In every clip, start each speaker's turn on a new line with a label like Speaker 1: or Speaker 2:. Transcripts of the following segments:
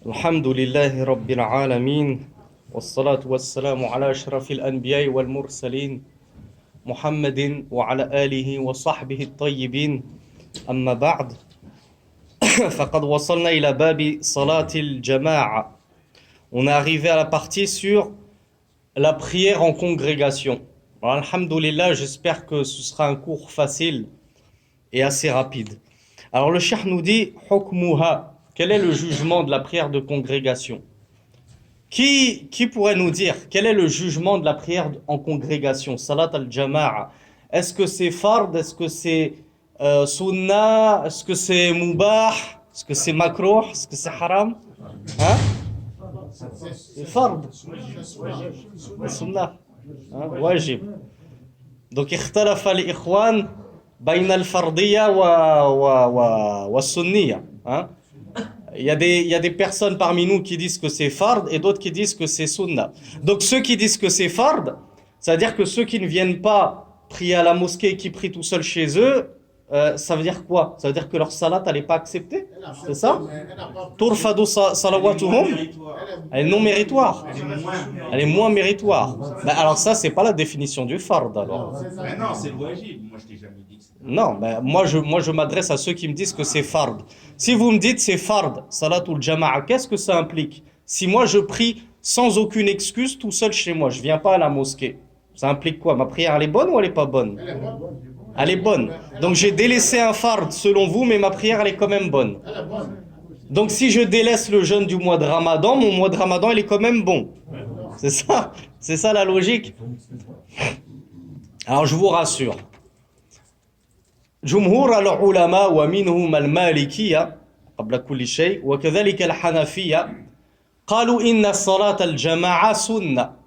Speaker 1: الحمد لله رب العالمين والصلاة والسلام على أشرف الأنبياء والمرسلين محمد وعلى آله وصحبه الطيبين أما بعد فقد وصلنا إلى باب صلاة الجماعة. On est arrivé à la partie sur la prière en congrégation. Alors, alhamdoulilah, j'espère que ce sera un cours facile et assez rapide. Alors le cheikh nous dit hukmuha. Quel est le jugement de la prière de congrégation? Qui pourrait nous dire quel est le jugement de la prière en congrégation? Salat al-jama'a. Est-ce que c'est fard? Est-ce que c'est sunnah? Est-ce que c'est mubah? Est-ce que c'est makruh? Est-ce que c'est haram? Hein? C'est fard. Sunnah. Wajib. Donc اختلف الإخوان بين الفردية والسنية. Il y a des personnes parmi nous qui disent que c'est fard et d'autres qui disent que c'est sunnah. Donc ceux qui disent que c'est fard, c'est-à-dire que ceux qui ne viennent pas prier à la mosquée et qui prient tout seuls chez eux, ça veut dire quoi? Ça veut dire que leur salat elle n'est pas acceptée? C'est ça? Turfadu salawatuhum, elle est non méritoire. Elle est moins méritoire. Ben alors ça c'est pas la définition du fard alors.
Speaker 2: Mais non, c'est le wajib. Moi je t'ai jamais dit que c'était.
Speaker 1: Non, mais moi je m'adresse à ceux qui me disent que c'est fard. Si vous me dites c'est fard, salatul jama'a, qu'est-ce que ça implique? Si moi je prie sans aucune excuse tout seul chez moi, je viens pas à la mosquée, ça implique quoi? Ma prière elle est bonne ou elle est pas bonne? Elle est bonne. Donc j'ai délaissé un fard selon vous, mais ma prière elle est quand même bonne. Donc si je délaisse le jeûne du mois de Ramadan, mon mois de Ramadan il est quand même bon. C'est ça la logique. Alors je vous rassure. جمهور العلماء ومنهم المالكية قبل كل شيء وكذلك الحنفية قالوا إن الصلاة الجماعة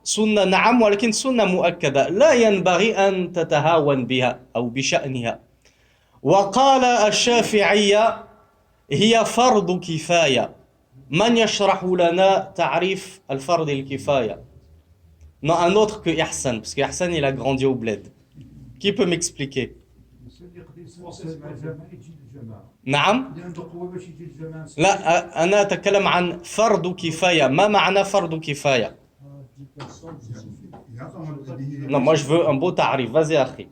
Speaker 1: سنة نعم ولكن سنة مؤكدة لا ينبغي أن تتهاون بها أو بشأنها. وقال الشافعية هي فرض كفاية. من يشرح لنا تعريف الفرض الكفاية؟ Non, un autre que Ihsan, parce que Ihsan il a grandi au bled. Qui peut m'expliquer? نعم لا أنا أتكلم عن فرض كفاية. ما معنى فرض كفاية؟ Non, moi je veux un beau تعريف. Vas-y أخي.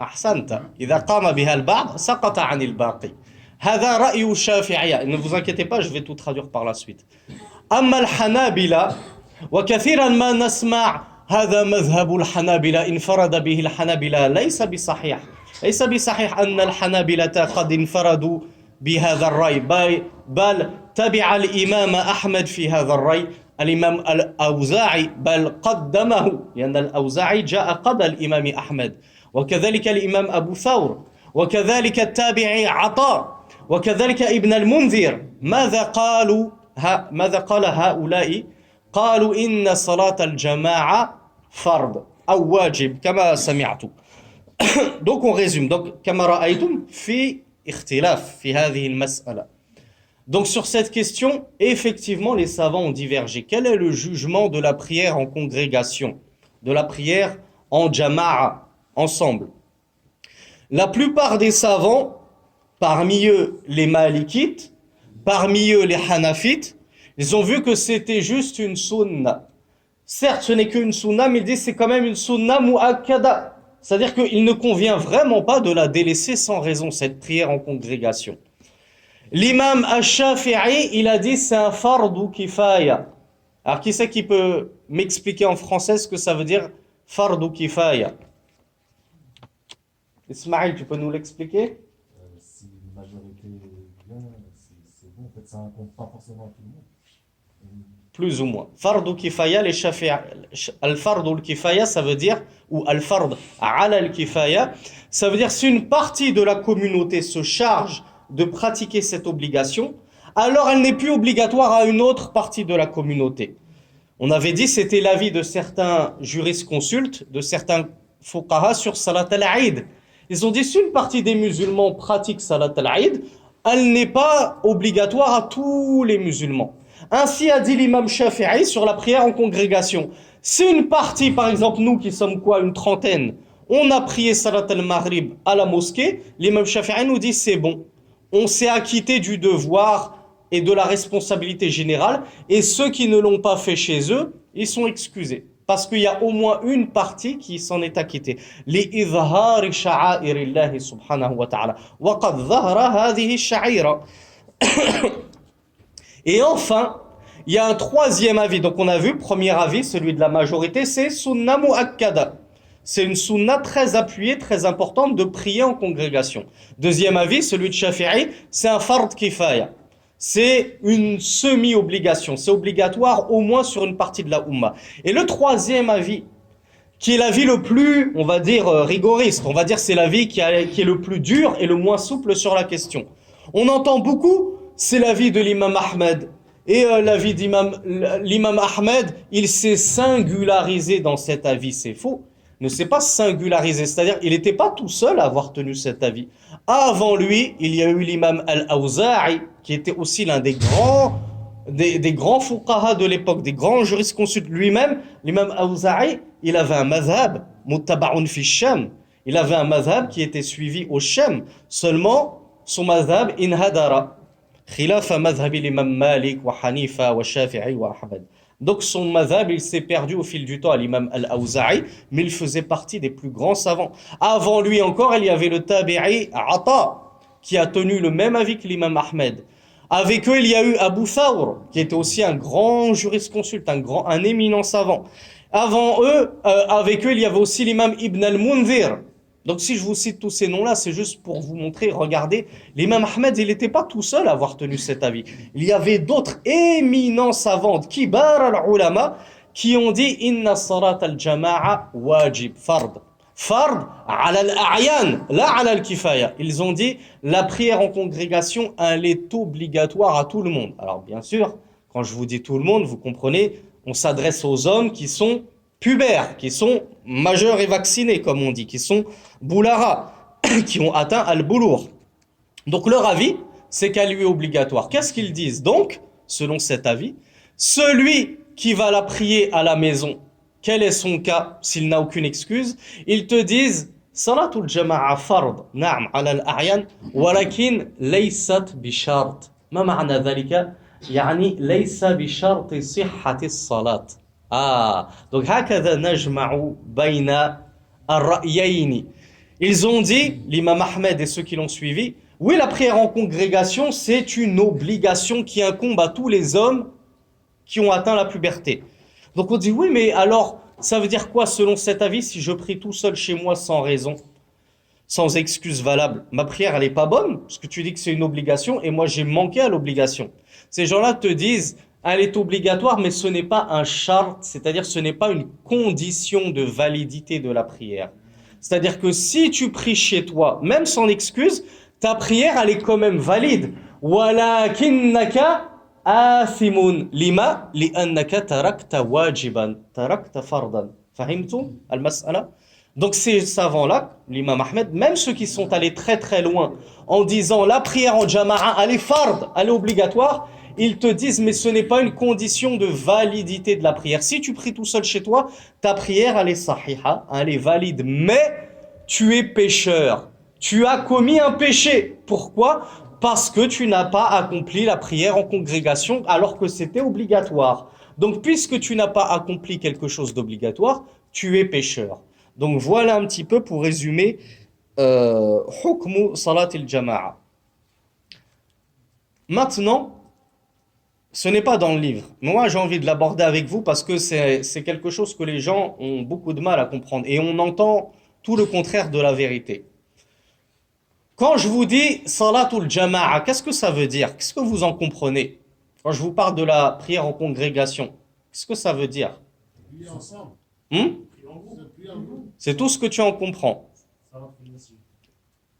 Speaker 1: أحسنت. إذا قام بها البعض سقط عن الباقي. هذا رأي الشافعية. Ne vous inquiétez pas, je vais tout traduire par la suite. أما الحنابلة وكثيرا ما نسمع هذا مذهب الحنابلة انفرد به الحنابلة. ليس بصحيح أن الحنابلة قد انفردوا بهذا الرأي بل تبع الإمام أحمد في هذا الرأي الإمام الأوزاعي بل قدمه لأن الأوزاعي جاء قبل الإمام أحمد وكذلك الإمام أبو ثور وكذلك التابعي عطاء وكذلك ابن المنذر. ماذا قال هؤلاء؟ قالوا إن صلاة الجماعة فرض أو واجب كما سمعت. Donc on résume. Donc كما رأيتم في اختلاف في هذه المسألة. Donc sur cette question, effectivement les savants ont divergé. Quel est le jugement de la prière en congrégation, de la prière en jama'a, ensemble? La plupart des savants, parmi eux les malikites, parmi eux les hanafites, ils ont vu que c'était juste une sunna. Certes, ce n'est qu'une sunna, mais ils disent que c'est quand même une sunna mu'akkada. C'est-à-dire qu'il ne convient vraiment pas de la délaisser sans raison, cette prière en congrégation. L'imam al-Shafi'i, il a dit c'est un fardu kifaya. Alors, qui c'est qui peut m'expliquer en français ce que ça veut dire fardu kifaya? Ismaël, tu peux nous l'expliquer?
Speaker 3: Si la majorité vient, c'est bon, en fait, ça incombe pas forcément à tout le monde.
Speaker 1: Plus ou moins. Fardu kifaya, les Shafi'i, al-fardu al-kifaya, ça veut dire, ou al-fard ala al-kifaya, ça veut dire si une partie de la communauté se charge de pratiquer cette obligation, alors elle n'est plus obligatoire à une autre partie de la communauté. On avait dit c'était l'avis de certains jurisconsultes, de certains fuqaha sur Salat al-Aïd. Ils ont dit si une partie des musulmans pratique Salat al-Aïd, elle n'est pas obligatoire à tous les musulmans. Ainsi a dit l'imam Shafi'i sur la prière en congrégation. Si une partie, par exemple nous qui sommes quoi, une trentaine, on a prié Salat al-Maghrib à la mosquée, l'imam Shafi'i nous dit c'est bon. On s'est acquitté du devoir et de la responsabilité générale, et ceux qui ne l'ont pas fait chez eux, ils sont excusés. Parce qu'il y a au moins une partie qui s'en est acquittée. لِإِظْهَارِ شَعَائِرِ اللَّهِ سُبْحَانَهُ وَتَعَالَى وَقَدْ ظَهَرَ هَذِهِ الشَّعِيرَ. Et enfin, il y a un troisième avis. Donc on a vu, premier avis, celui de la majorité, c'est sunna mu'akkada. C'est une sunna très appuyée, très importante de prier en congrégation. Deuxième avis, celui de Shafi'i, c'est un fard kifaya. C'est une semi-obligation. C'est obligatoire au moins sur une partie de la Ummah. Et le troisième avis, qui est l'avis le plus, on va dire, rigoriste, on va dire c'est l'avis qui est le plus dur et le moins souple sur la question. On entend beaucoup, c'est l'avis de l'imam Ahmed. Et l'avis l'imam Ahmed, il s'est singularisé dans cet avis, c'est faux. Ne s'est pas singularisé, c'est-à-dire il n'était pas tout seul à avoir tenu cet avis. Avant lui, il y a eu l'imam Al-Awza'i, qui était aussi l'un des grands fuqaha de l'époque, des grands jurisconsultes. Lui-même, l'imam Al-Awza'i, il avait un madhab, muttaba'un fi Sham. Il avait un madhab qui était suivi au Sham. Seulement, son madhab inhadara. Khilafa madhabi l'imam Malik, wa Hanifa, wa Shafi'i, wa Ahmad. Donc son madhab, il s'est perdu au fil du temps à l'imam Al-Awza'i, mais il faisait partie des plus grands savants. Avant lui encore, il y avait le tabi'i Ata, qui a tenu le même avis que l'imam Ahmed. Avec eux, il y a eu Abu Thawr, qui était aussi un grand jurisconsulte, un éminent savant. Avant eux, avec eux, il y avait aussi l'imam Ibn al-Munzir. Donc si je vous cite tous ces noms-là, c'est juste pour vous montrer, regardez, l'imam Ahmed, il n'était pas tout seul à avoir tenu cet avis. Il y avait d'autres éminents savants, kibar al-ulama, qui ont dit « Inna salat al-jama'a wajib, fard ». Fard ala al-a'yan, la ala al-kifaya. Ils ont dit « La prière en congrégation, elle est obligatoire à tout le monde ». Alors bien sûr, quand je vous dis tout le monde, vous comprenez, on s'adresse aux hommes qui sont pubères, qui sont majeurs et vaccinés, comme on dit, qui sont boulara, qui ont atteint al-boulour. Donc leur avis, c'est qu'elle lui est obligatoire. Qu'est-ce qu'ils disent donc, selon cet avis? Celui qui va la prier à la maison, quel est son cas s'il n'a aucune excuse? Ils te disent salatul jama'a fard, na'am, ala al-a'yan, walakin laysat bishart. Ma ma'na dhalika? يعني ليس بشرط صحة الصلاة. Donc هكذا نجمع بين الرأيين. Ils ont dit, l'imam Ahmed et ceux qui l'ont suivi, oui, la prière en congrégation, c'est une obligation qui incombe à tous les hommes qui ont atteint la puberté. Donc on dit, oui, mais alors, ça veut dire quoi selon cet avis si je prie tout seul chez moi sans raison, sans excuse valable? Ma prière, elle n'est pas bonne, parce que tu dis que c'est une obligation, et moi j'ai manqué à l'obligation. Ces gens-là te disent, elle est obligatoire, mais ce n'est pas un shart, c'est-à-dire ce n'est pas une condition de validité de la prière. C'est-à-dire que si tu pries chez toi, même sans excuse, ta prière, elle est quand même valide. Walakinnaka athimun lima li'annaka tarakta wajiban, tarakta fardan. Fahimtum al-mas'ala? Donc ces savants-là, l'imam Ahmed, même ceux qui sont allés très très loin en disant la prière en jama'a, elle est fard, elle est obligatoire, ils te disent mais ce n'est pas une condition de validité de la prière. Si tu pries tout seul chez toi, ta prière elle est sahiha, elle est valide, mais tu es pécheur. Tu as commis un péché. Pourquoi? Parce que tu n'as pas accompli la prière en congrégation alors que c'était obligatoire. Donc puisque tu n'as pas accompli quelque chose d'obligatoire, tu es pécheur. Donc voilà un petit peu pour résumer hukmu salat al-jama'a. Maintenant, ce n'est pas dans le livre. Moi, j'ai envie de l'aborder avec vous parce que c'est quelque chose que les gens ont beaucoup de mal à comprendre. Et on entend tout le contraire de la vérité. Quand je vous dis salatul jama'a, qu'est-ce que ça veut dire? Qu'est-ce que vous en comprenez? Quand je vous parle de la prière en congrégation, qu'est-ce que ça veut dire?
Speaker 3: Prier ensemble.
Speaker 1: C'est tout ce que tu en comprends.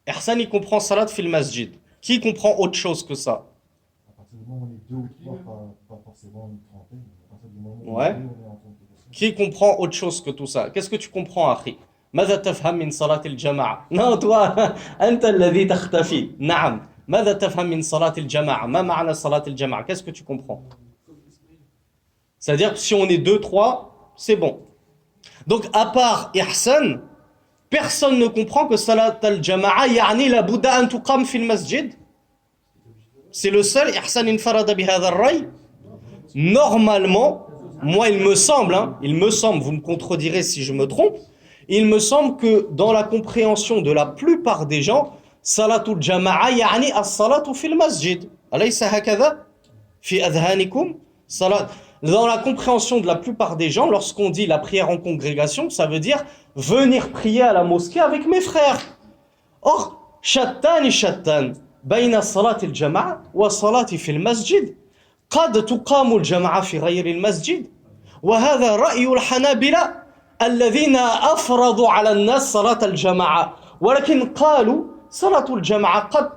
Speaker 1: Ersan, il comprend salat fil masjid. Qui comprend autre chose que ça?
Speaker 3: À partir du moment où on est deux ou trois, pas forcément une trentaine. À partir du moment où
Speaker 1: Ouais.
Speaker 3: on est deux, on est en congrégation.
Speaker 1: Qui comprend autre chose que tout ça? Qu'est-ce que tu comprends, Akhi? ماذا تفهم من صلاة الجماعة؟ Non, toi, أنت الذي تختفي. نعم. ماذا تفهم من صلاة الجماعة؟ ما معنى صلاة الجماعة? Qu'est-ce que tu comprends? C'est-à-dire, si on est deux, trois, c'est bon. Donc, à part Ihsan, Personne ne comprend que salat al-jama'a yani la bouddha an tuqam fil masjid. C'est le seul ihsan infarada bi hadha ar-ray. Normalement, moi il me semble, vous me contredirez si je me trompe, il me semble que dans la compréhension de la plupart des gens, salatul jama'a yani as-salatu fil masjid. Alaysa hakadha fi adhanikum salat. Dans la compréhension de la plupart des gens, lorsqu'on dit la prière en congrégation, ça veut dire venir prier à la mosquée avec mes frères. Or, shattan bayna salat al-jama'a wa salati fil masjid. قد تقام الجماعة في غير المسجد وهذا رأي الحنابلة الذين أفرضوا على الناس صلاة الجماعة ولكن قالوا صلاة الجماعة قد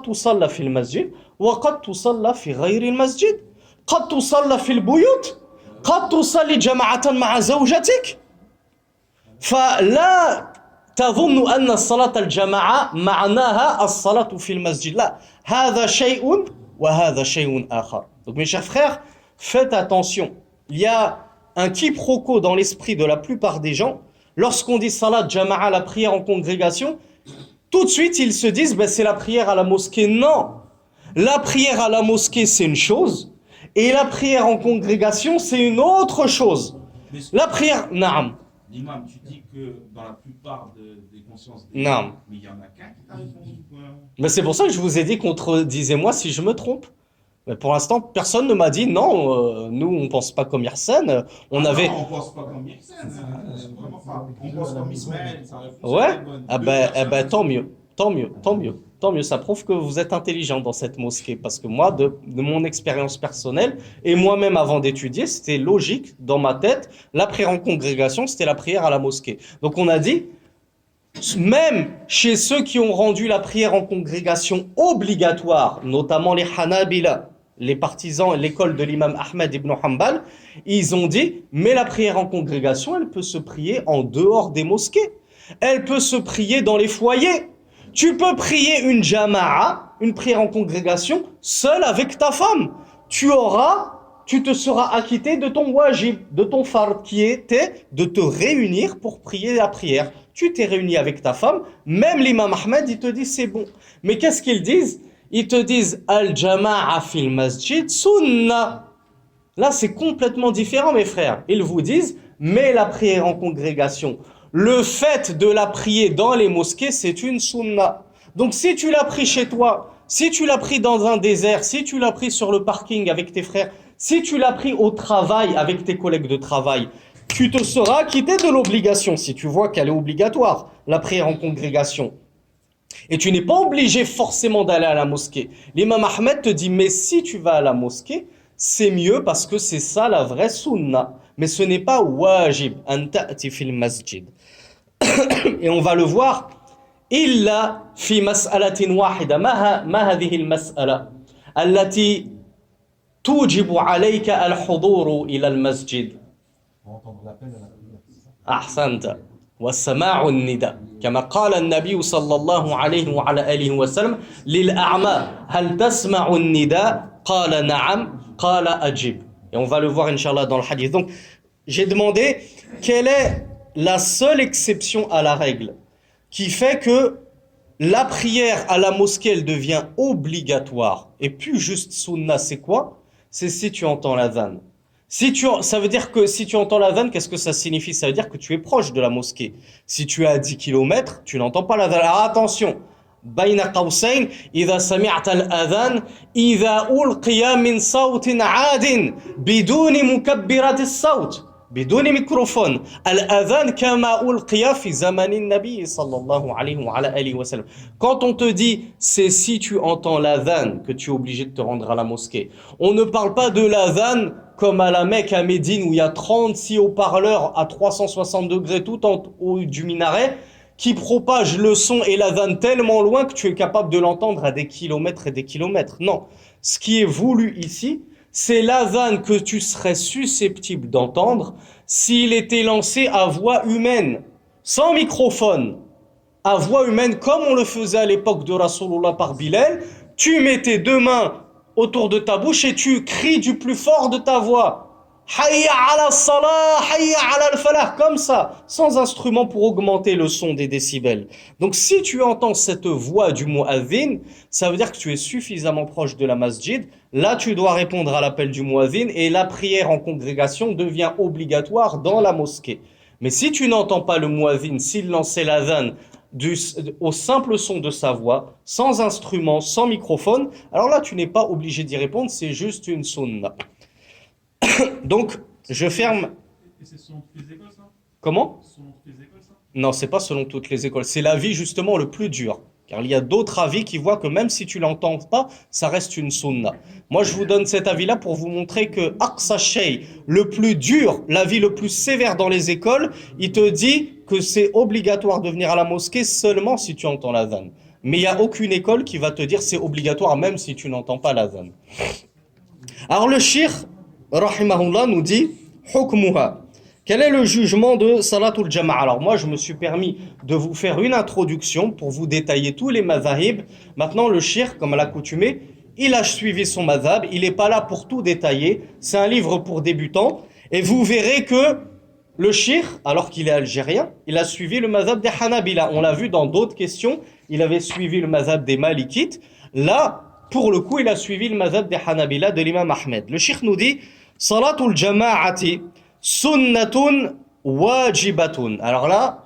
Speaker 1: تصلى في المسجد وقد تصلى في غير المسجد قد تصلى في البيوت قد تصلي جماعة مع زوجتك فلا تظن أن الصلاة الجماعة معناها الصلاة في المسجد لا هذا شيء وهذا شيء آخر. Donc mes chers frères, faites attention. Il y a un quiproquo dans l'esprit de la plupart des gens. Lorsqu'on dit salat jama'a, la prière en congrégation, tout de suite ils se disent c'est la prière à la mosquée. Non, la prière à la mosquée c'est une chose et la prière en congrégation c'est une autre chose. La prière, naam.
Speaker 2: L'imam, tu dis que dans la plupart des consciences des
Speaker 1: Non.
Speaker 2: gens, mais il y en a qu'un qui t'a répondu.
Speaker 1: Mais c'est pour ça que je vous ai dit, contredisez-moi si je me trompe. Mais pour l'instant, personne ne m'a dit non, nous on pense pas comme Yersen. On avait.
Speaker 2: Non, on pense pas comme Yersen. Vraiment pas. On pense comme Ismaël.
Speaker 1: Ouais. Tant mieux. Ça prouve que vous êtes intelligent dans cette mosquée. Parce que moi, de mon expérience personnelle, et moi-même avant d'étudier, c'était logique dans ma tête. La prière en congrégation, c'était la prière à la mosquée. Donc on a dit, même chez ceux qui ont rendu la prière en congrégation obligatoire, notamment les Hanabila, les partisans, l'école de l'imam Ahmed ibn Hanbal, ils ont dit, mais la prière en congrégation, elle peut se prier en dehors des mosquées. Elle peut se prier dans les foyers. Tu peux prier une jama'a, une prière en congrégation, seule avec ta femme. Tu te seras acquitté de ton wajib, de ton fard, qui était de te réunir pour prier la prière. Tu t'es réuni avec ta femme, même l'imam Ahmed, il te dit c'est bon. Mais qu'est-ce qu'ils disent? Ils te disent al-jama'a fil masjid sunnah. Là, c'est complètement différent, mes frères. Ils vous disent, mais la prière en congrégation, le fait de la prier dans les mosquées, c'est une sunna. Donc si tu l'as pris chez toi, si tu l'as pris dans un désert, si tu l'as pris sur le parking avec tes frères, si tu l'as pris au travail avec tes collègues de travail, tu te seras quitté de l'obligation si tu vois qu'elle est obligatoire, la prière en congrégation. Et tu n'es pas obligé forcément d'aller à la mosquée. L'imam Ahmed te dit, mais si tu vas à la mosquée, c'est mieux parce que c'est ça la vraie sunna. Mais ce n'est pas wajib an ta'ti fil masjid. Et on va le voir. Illa fi mas'alatin wahida. Ma hadhihi al-mas'ala allati tujibu alayka al-huduru ila al-masjid.
Speaker 3: Pour entendre l'appel à la prière, c'est ça?
Speaker 1: أحسنت والسماع النداء كما قال النبي صلى الله عليه وعلى آله وسلم للأعمى هل تسمع النداء قال نعم قال أجب. Et on va le voir Inch'Allah dans le hadith. Donc j'ai demandé quelle est la seule exception à la règle qui fait que la prière à la mosquée elle devient obligatoire et plus juste sunna. C'est quoi? C'est si tu entends l'adhan. Ça veut dire que si tu entends l'adhan, qu'est-ce que ça signifie? Ça veut dire que tu es proche de la mosquée. Si tu es à 10 km, tu n'entends pas l'adhan. Alors attention, بين قوسين إذا سمعت الأذان إذا ألقي من صوت عاد بدون مكبرات الصوت بدون ميكروفون الأذان كما ألقي في زمن النبي صلى الله عليه وعلى آله وسلم. Quand on te dit c'est si tu entends l'adhan que tu es obligé de te rendre à la mosquée. On ne parle pas de l'adhan comme à la Mecque, à Médine, où il y a 36 haut-parleurs à 360 degrés tout en haut du minaret, qui propagent le son et l'adhan tellement loin que tu es capable de l'entendre à des kilomètres et des kilomètres. Non, ce qui est voulu ici, c'est l'adhan que tu serais susceptible d'entendre s'il était lancé à voix humaine, sans microphone, à voix humaine, comme on le faisait à l'époque de Rasulullah par Bilal. Tu mets tes deux mains autour de ta bouche et tu cries du plus fort de ta voix. Hayya ala salah, hayya ala al-falah, comme ça, sans instrument pour augmenter le son des décibels. Donc si tu entends cette voix du muazzin, ça veut dire que tu es suffisamment proche de la masjid. Là, tu dois répondre à l'appel du muazzin et la prière en congrégation devient obligatoire dans la mosquée. Mais si tu n'entends pas le muazzin, s'il lançait l'adhan au simple son de sa voix, sans instrument, sans microphone, alors là, tu n'es pas obligé d'y répondre, c'est juste une sunna. Donc, je ferme.
Speaker 2: Et c'est selon toutes les écoles, ça?
Speaker 1: Comment?
Speaker 2: Selon toutes les écoles, ça?
Speaker 1: Non, c'est pas selon toutes les écoles. C'est l'avis justement le plus dur. Car il y a d'autres avis qui voient que même si tu l'entends pas, ça reste une sunna. Moi, je vous donne cet avis-là pour vous montrer que Aqsa Shay, le plus dur, l'avis le plus sévère dans les écoles, il te dit que c'est obligatoire de venir à la mosquée seulement si tu entends l'adhan. Mais il n'y a aucune école qui va te dire c'est obligatoire même si tu n'entends pas l'adhan. Alors le shir, rahimahullah, nous dit hukmuha. Quel est le jugement de Salatul Jama'a? Alors moi, je me suis permis de vous faire une introduction pour vous détailler tous les mazahib. Maintenant, le shir, comme à l'accoutumée, il a suivi son mazhab, il n'est pas là pour tout détailler. C'est un livre pour débutants. Et vous verrez que le shir, alors qu'il est algérien, il a suivi le mazhab des Hanabila. On l'a vu dans d'autres questions, il avait suivi le mazhab des Malikites. Là, pour le coup, il a suivi le mazhab des Hanabila de l'imam Ahmed. Le shir nous dit Salatul Jama'ati sunnatun wajibatun. Alors là,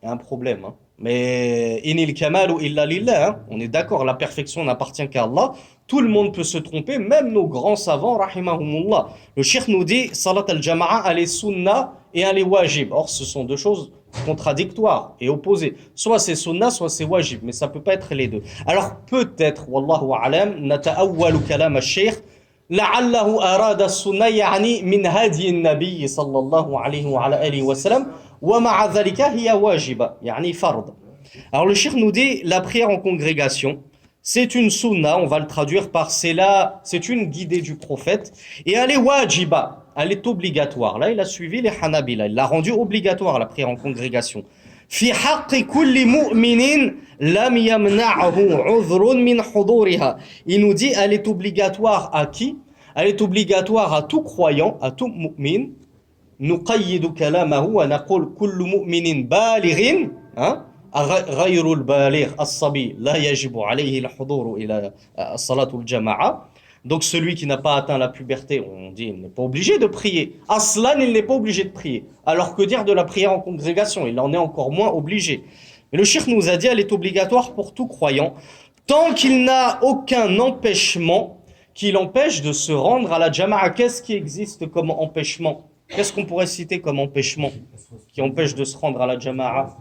Speaker 1: il y a un problème. Mais inil kamalu illa lillah. On est d'accord, la perfection n'appartient qu'à Allah. Tout le monde peut se tromper, même nos grands savants, rahimahumullah. Le cheikh nous dit, salat al-jama'a, elle est sunna et elle est wajib. Or, ce sont deux choses contradictoires et opposées. Soit c'est sunna, soit c'est wajib, mais ça peut pas être les deux. Alors, peut-être, wallahu a'lam, nata'awwalu kalam al-cheikh, لعله أراد السنة يعني من هدي النبي صلى الله عليه وعلى آله وسلم ومع ذلك هي واجبة يعني فرض. Alors le cheikh nous dit la prière en congrégation, c'est une sunna, on va le traduire par c'est une guidée du prophète et elle est wajiba, elle est obligatoire. Là il a suivi les Hanabila, il l'a rendu obligatoire la prière en congrégation. في حق كل مؤمن لم يمنعه عذر من حضورها. Il nous dit elle est obligatoire à qui? Elle est obligatoire à tout croyant, à tout mu'min. نقيد كلامه ونقول كل مؤمن بالغ غير البالغ الصبي لا يجب عليه الحضور إلى صلاة الجماعة. Donc celui qui n'a pas atteint la puberté, on dit, il n'est pas obligé de prier. Aslan, il n'est pas obligé de prier. Alors que dire de la prière en congrégation? Il en est encore moins obligé. Mais le cheikh nous a dit, elle est obligatoire pour tout croyant, tant qu'il n'a aucun empêchement qui l'empêche de se rendre à la jama'a. Qu'est-ce qui existe comme empêchement? Qu'est-ce qu'on pourrait citer comme empêchement qui empêche de se rendre à la jama'a?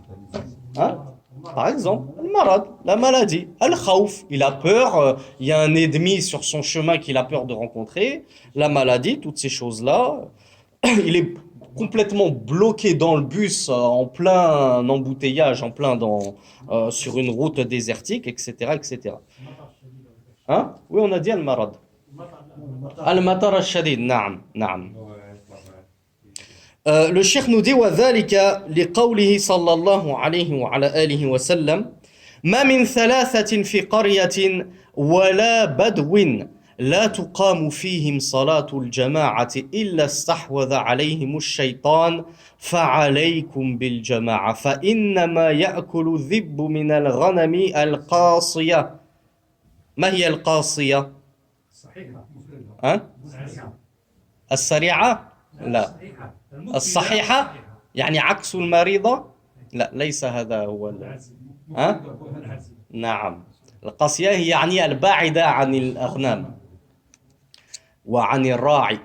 Speaker 1: Par exemple, le marad, la maladie, al-khawf, il a peur, il y a un ennemi sur son chemin qu'il a peur de rencontrer, la maladie, toutes ces choses-là, il est complètement bloqué dans le bus, en plein embouteillage, sur une route désertique, etc., etc. Oui, on a dit al-marad. Al-matar al-shadid, na'am, na'am. Le cheikh nous dit وذلك لقوله صلى الله عليه وعلى آله وسلم ما من ثلاثة في قرية ولا بدو لا تقام فيهم صلاة الجماعة إلا استحوذ عليهم الشيطان فعليكم بالجماعة فإنما يأكل الذئب من الغنم القاصية. ما هي القاصية؟ السريعة؟ لا. الصحيحة يعني عكس المريضة؟ لا ليس هذا هو نعم. القاسية هي يعني الباعدة عن الأغنام وعن الراعي.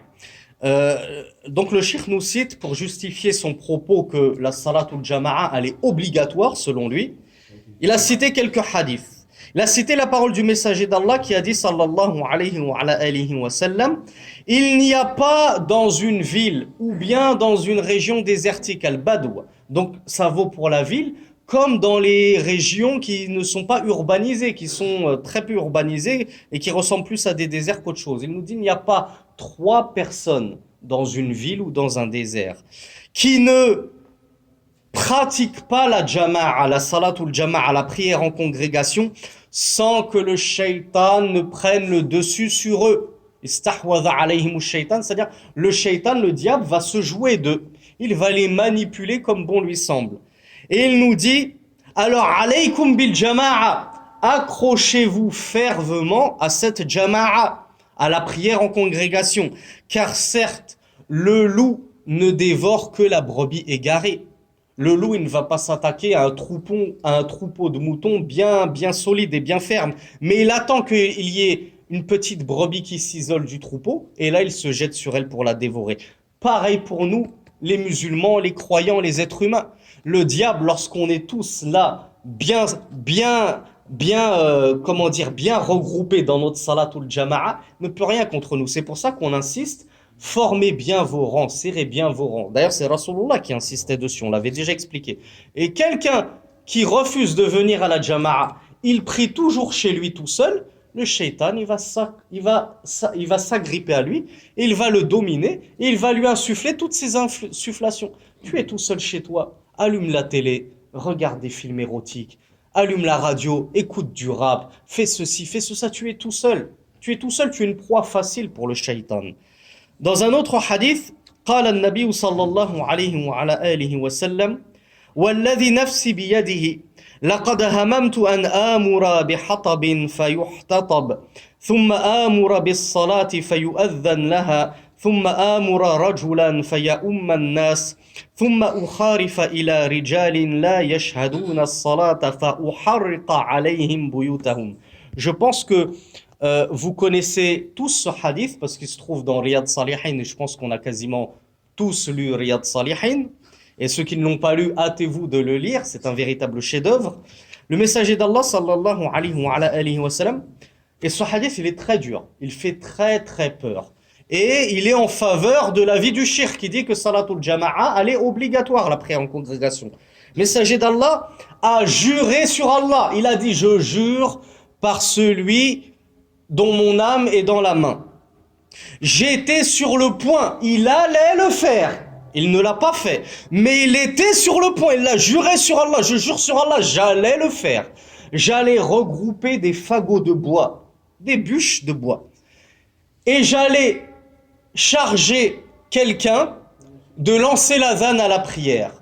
Speaker 1: Donc le cheikh nous cite pour justifier son propos que la salatul jama'a elle est obligatoire selon lui. Il a cité quelques hadiths. Il a cité la parole du messager d'Allah qui a dit sallallahu alayhi wa sallam, il n'y a pas dans une ville ou bien dans une région désertique al-badou. Donc ça vaut pour la ville comme dans les régions qui ne sont pas urbanisées, qui sont très peu urbanisées et qui ressemblent plus à des déserts qu'autre chose. Il nous dit il n'y a pas 3 personnes dans une ville ou dans un désert qui ne pratiquent pas la jama'a, la salatul jama'a, la prière en congrégation, sans que le shaitan ne prenne le dessus sur eux. Istahwadha alayhim ash-shaytan, c'est-à-dire le shaytan, le diable, va se jouer d'eux. Il va les manipuler comme bon lui semble. Et il nous dit, alors alaykum bil jama'a, accrochez-vous fervement à cette jama'a, à la prière en congrégation. Car certes, le loup ne dévore que la brebis égarée. Le loup, il ne va pas s'attaquer à un troupeau de moutons bien solide et bien ferme. Mais il attend qu'il y ait une petite brebis qui s'isole du troupeau, et là, il se jette sur elle pour la dévorer. Pareil pour nous, les musulmans, les croyants, les êtres humains. Le diable, lorsqu'on est tous là, bien regroupés dans notre salatul jama'a, ne peut rien contre nous. C'est pour ça qu'on insiste, formez bien vos rangs, serrez bien vos rangs. D'ailleurs, c'est Rasulullah qui insistait dessus, on l'avait déjà expliqué. Et quelqu'un qui refuse de venir à la jama'a, il prie toujours chez lui tout seul, le shaitan, il va s'agripper à lui, et il va le dominer, et il va lui insuffler toutes ses insufflations. Tu es tout seul chez toi, allume la télé, regarde des films érotiques, allume la radio, écoute du rap, fais ceci, fais ça, tu es tout seul. Tu es tout seul, tu es une proie facile pour le shaitan. Dans un autre hadith, قال النبي صلى الله عليه وعلى آله وسلم والذي نفسي بيده لقد هممت أن آمر بحطب فيحتطب ثم آمر بالصلاة فيؤذن لها ثم آمر رجلا فيؤم الناس ثم أخارف إلى رجال لا يشهدون الصلاة فأحرق عليهم بيوتهم. Je pense que vous connaissez tous ce hadith parce qu'il se trouve dans Riyad Salihin et je pense qu'on a quasiment tous lu Riyad Salihin. Et ceux qui ne l'ont pas lu, hâtez-vous de le lire, c'est un véritable chef-d'œuvre. Le messager d'Allah, sallallahu alayhi wa sallam, et ce hadith, il est très dur, il fait très peur. Et il est en faveur de l'avis du shirk qui dit que salatul jama'a, elle est obligatoire, la prière en congrégation. Le messager d'Allah a juré sur Allah, il a dit, je jure par celui dont mon âme est dans la main. J'étais sur le point, il allait le faire. Il ne l'a pas fait, mais il était sur le point, il a juré sur Allah, je jure sur Allah, j'allais le faire. J'allais regrouper des fagots de bois, des bûches de bois. Et j'allais charger quelqu'un de lancer l'adhan à la prière.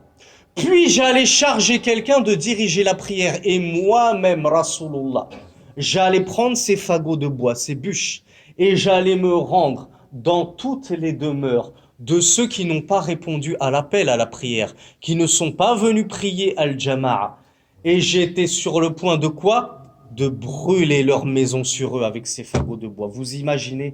Speaker 1: Puis j'allais charger quelqu'un de diriger la prière. Et moi-même, Rasulullah, j'allais prendre ces fagots de bois, ces bûches, et j'allais me rendre dans toutes les demeures de ceux qui n'ont pas répondu à l'appel à la prière, qui ne sont pas venus prier al-jama'a. Et j'étais sur le point de quoi? De brûler leur maison sur eux avec ces fagots de bois. Vous imaginez?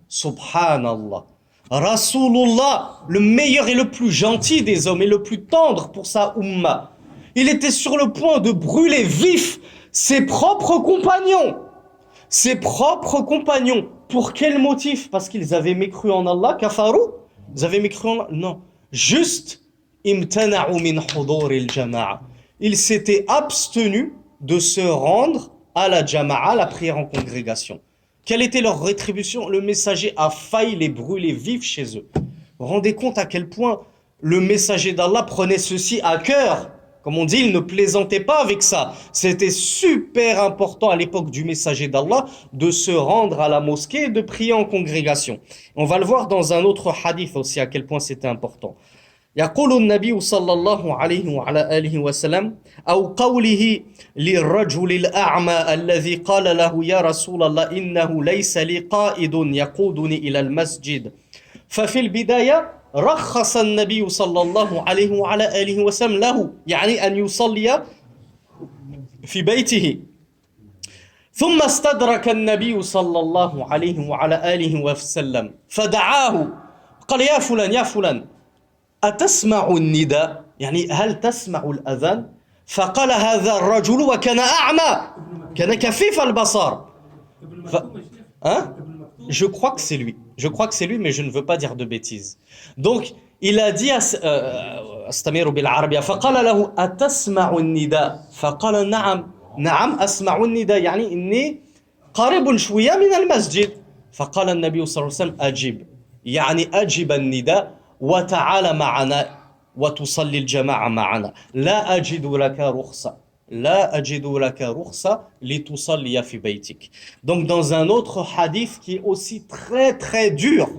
Speaker 1: Subhanallah. Rasulullah, le meilleur et le plus gentil des hommes et le plus tendre pour sa umma. Il était sur le point de brûler vif ses propres compagnons. Ses propres compagnons. Pour quel motif? Parce qu'ils avaient mécru en Allah, kafarou? Ils avaient mécru en Allah? Non. Juste, imtana'u min hudur al-jama'a. Ils s'étaient abstenus de se rendre à la jama'a, la prière en congrégation. Quelle était leur rétribution? Le messager a failli les brûler vifs chez eux. Vous vous rendez compte à quel point le messager d'Allah prenait ceci à cœur? Comme on dit, il ne plaisantait pas avec ça. C'était super important à l'époque du messager d'Allah de se rendre à la mosquée et de prier en congrégation. On va le voir dans un autre hadith aussi à quel point c'était important. يقول النبي صلى الله عليه وعلى آله وسلم أو قوله للرجل الأعمى الذي قال له يا رسول الله إنه ليس لي قائد يقودني إلى المسجد ففي البداية رخص النبي صلى الله عليه وعلى آله وسلم له يعني أن يصلي في بيته ثم استدرك النبي صلى الله عليه وعلى آله وسلم فدعاه قال يا فلان يا فلان أتسمع النداء يعني هل تسمع الأذان فقال هذا الرجل وكان أعمى كان كفيف البصر Je crois que c'est lui. Je crois que c'est lui, mais je ne veux pas dire de bêtises. Donc, il a dit أستمر بالعربية فقال له أتسمع النداء فقال نعم نعم أسمع النداء يعني إني قريب شوية من المسجد فقال النبي صلى الله عليه وسلم أجب يعني أجب النداء وتعال معنا وتصلي الجماعة معنا لا أجد لك رخصة. La ajidu laka rukhsa litusalliya fi baytik. Donc dans un autre hadith qui est aussi très très dur,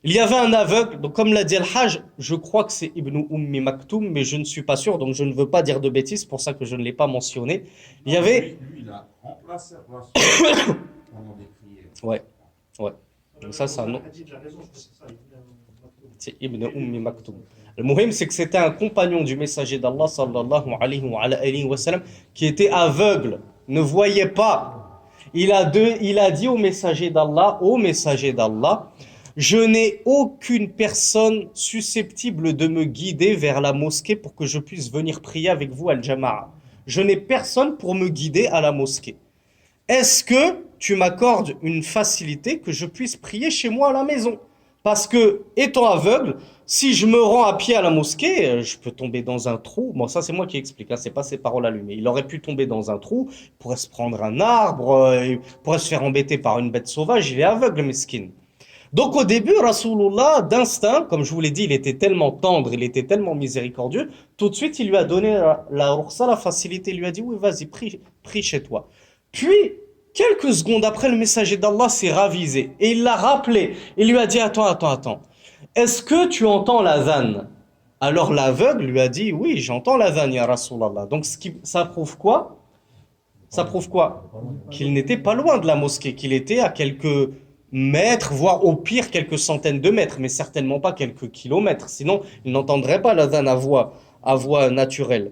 Speaker 1: il y avait un aveugle, donc comme l'a dit Al-Hajj, je crois que c'est Ibn Maktoum, mais je ne suis pas sûr, donc je ne veux pas dire de bêtises, c'est pour ça que je ne l'ai pas mentionné. Il y avait...
Speaker 2: Lui, il a remplacé la place pendant des prières.
Speaker 1: Ouais, ouais. Donc ça, c'est un nom. C'est Ibn Maktoum. Le muhim, c'est que c'était un compagnon du messager d'Allah, sallallahu alayhi wa sallam, qui était aveugle, ne voyait pas. Il a dit au messager d'Allah, je n'ai aucune personne susceptible de me guider vers la mosquée pour que je puisse venir prier avec vous al-Jama'a. Je n'ai personne pour me guider à la mosquée. Est-ce que tu m'accordes une facilité que je puisse prier chez moi à la maison? Parce que, étant aveugle, si je me rends à pied à la mosquée, je peux tomber dans un trou. Bon, ça c'est moi qui explique, hein, c'est pas ses paroles à lui, mais il aurait pu tomber dans un trou, il pourrait se prendre un arbre, il pourrait se faire embêter par une bête sauvage, il est aveugle, mesquin. Donc au début, Rasulullah, d'instinct, comme je vous l'ai dit, il était tellement tendre, il était tellement miséricordieux, tout de suite il lui a donné la rukhsa, la facilité, il lui a dit, oui vas-y, prie chez toi. Puis, quelques secondes après, le messager d'Allah s'est ravisé et il l'a rappelé. Il lui a dit, attends. Est-ce que tu entends l'adhan? Alors l'aveugle lui a dit, oui, j'entends l'adhan, ya Rasulallah. Donc ça prouve quoi? Ça prouve quoi? Qu'il n'était pas loin de la mosquée, qu'il était à quelques mètres, voire au pire quelques centaines de mètres, mais certainement pas quelques kilomètres. Sinon, il n'entendrait pas l'adhan à voix naturelle.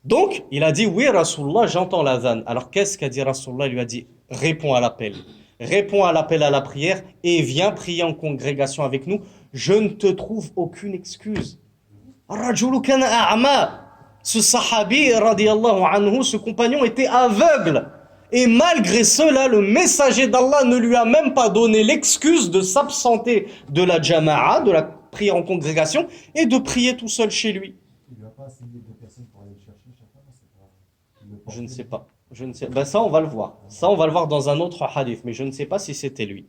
Speaker 1: Donc, il a dit, oui, Rasulullah, j'entends l'adhan. Alors, qu'est-ce qu'a dit Rasulullah? Il lui a dit, réponds à l'appel. Réponds à l'appel à la prière et viens prier en congrégation avec nous. Je ne te trouve aucune excuse. Rajulu kana a'ma. Ce sahabi, radiyallahu anhu, ce compagnon était aveugle. Et malgré cela, le messager d'Allah ne lui a même pas donné l'excuse de s'absenter de la jama'a, de la prière en congrégation, et de prier tout seul chez lui.
Speaker 3: Il lui a pas assigné deux personnes pour aller le chercher chacun, c'est pas...
Speaker 1: Je ne sais pas. Ben ça, on va le voir. Ça, on va le voir dans un autre hadith, mais je ne sais pas si c'était lui.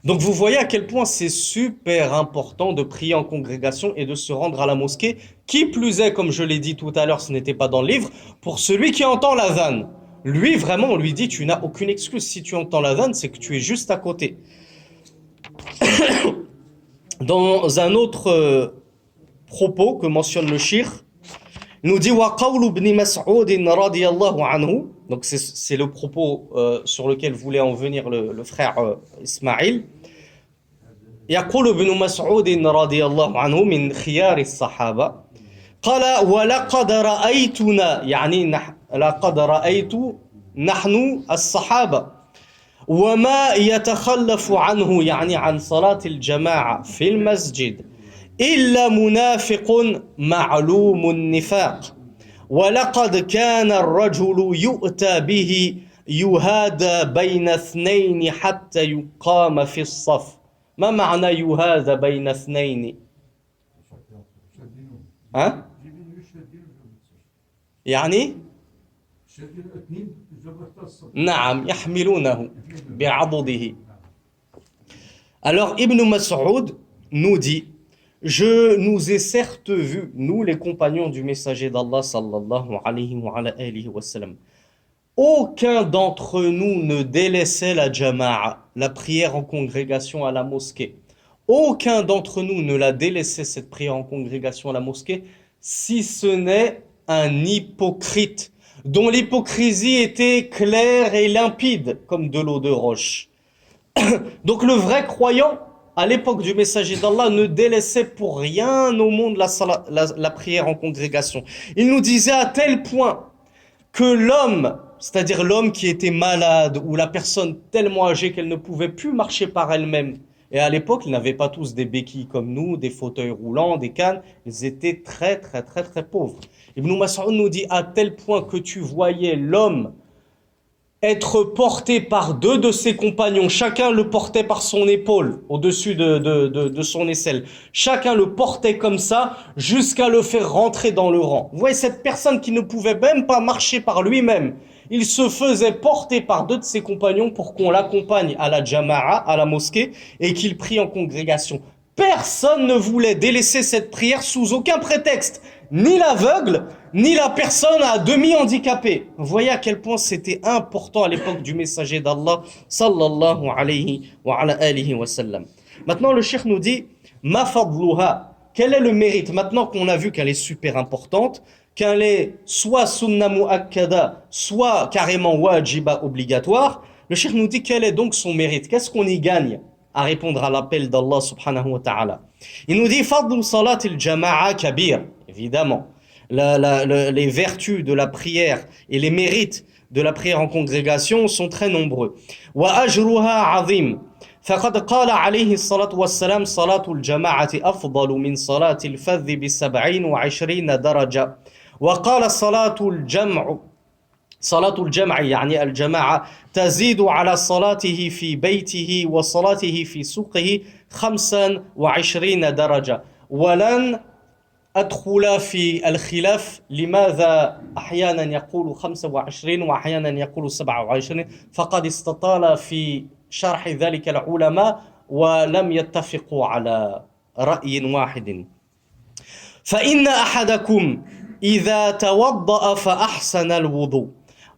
Speaker 1: Donc, vous voyez à quel point c'est super important de prier en congrégation et de se rendre à la mosquée. Qui plus est, comme je l'ai dit tout à l'heure, ce n'était pas dans le livre, pour celui qui entend l'adhan. Lui, vraiment, on lui dit, tu n'as aucune excuse. Si tu entends l'adhan, c'est que tu es juste à côté. Dans un autre propos que mentionne le shir, nous dit wa qawlu ibn Mas'ud radiyallahu anhu, donc c'est le propos sur lequel voulait en venir le frère Ismaïl. يقول ابن مسعود رضي الله عنه من خيار الصحابة قال ولقد رأيتنا يعني لقد رأيت نحن الصحابة وما يتخلف عنه يعني عن صلاة الجماعة في المسجد إلا منافق معلوم النفاق ولقد كان الرجل يؤتى به يهادى بين اثنين حتى يقام في الصف. ما معنى يهادى بين اثنين؟ ها؟ يعني؟ نعم يحملونه بعضده. Alors Ibn Mas'ud nous dit, je nous ai certes vus, nous les compagnons du messager d'Allah sallallahu alayhi wa sallam, aucun d'entre nous ne délaissait la jama'a, la prière en congrégation à la mosquée. Aucun d'entre nous ne la délaissait, cette prière en congrégation à la mosquée, si ce n'est un hypocrite, dont l'hypocrisie était claire et limpide, comme de l'eau de roche. Donc le vrai croyant, à l'époque du messager d'Allah, ne délaissait pour rien au monde la prière en congrégation. Il nous disait à tel point que l'homme, c'est-à-dire l'homme qui était malade ou la personne tellement âgée qu'elle ne pouvait plus marcher par elle-même, et à l'époque, ils n'avaient pas tous des béquilles comme nous, des fauteuils roulants, des cannes, ils étaient très pauvres. Ibn Mas'ud nous dit à tel point que tu voyais l'homme être porté par deux de ses compagnons, chacun le portait par son épaule, au-dessus de son aisselle. Chacun le portait comme ça, jusqu'à le faire rentrer dans le rang. Vous voyez, cette personne qui ne pouvait même pas marcher par lui-même, il se faisait porter par deux de ses compagnons pour qu'on l'accompagne à la jama'a, à la mosquée, et qu'il prie en congrégation. Personne ne voulait délaisser cette prière sous aucun prétexte. Ni l'aveugle, ni la personne à demi handicapée. Vous voyez à quel point c'était important à l'époque du messager d'Allah, sallallahu alayhi wa ala alihi wa sallam. Maintenant, le cheikh nous dit, ma fadluha, quel est le mérite? Maintenant qu'on a vu qu'elle est super importante, qu'elle est soit sunna muakkada, soit carrément wajiba obligatoire, le cheikh nous dit quel est donc son mérite? Qu'est-ce qu'on y gagne à répondre à l'appel d'Allah subhanahu wa ta'ala? Il nous dit, fadlu salat al-jama'a kabir, évidemment. Les vertus de la prière et les mérites de la prière en congrégation sont très nombreux. Wa ajruha azim. فقد قال عليه الصلاة والسلام صلاة الجماعة أفضل من صلاة الفذ ب27 درجة وقال صلاة الجمع يعني الجماعة تزيد على صلاته في بيته وصلاته في سوقه 25 درجة ولن أدخل في الخلاف لماذا أحيانا يقول 25 وأحيانا يقول 27 فقد استطال في شرح ذلك العلماء ولم يتفقوا على رأي واحد فإن أحدكم إذا توضأ فأحسن الوضوء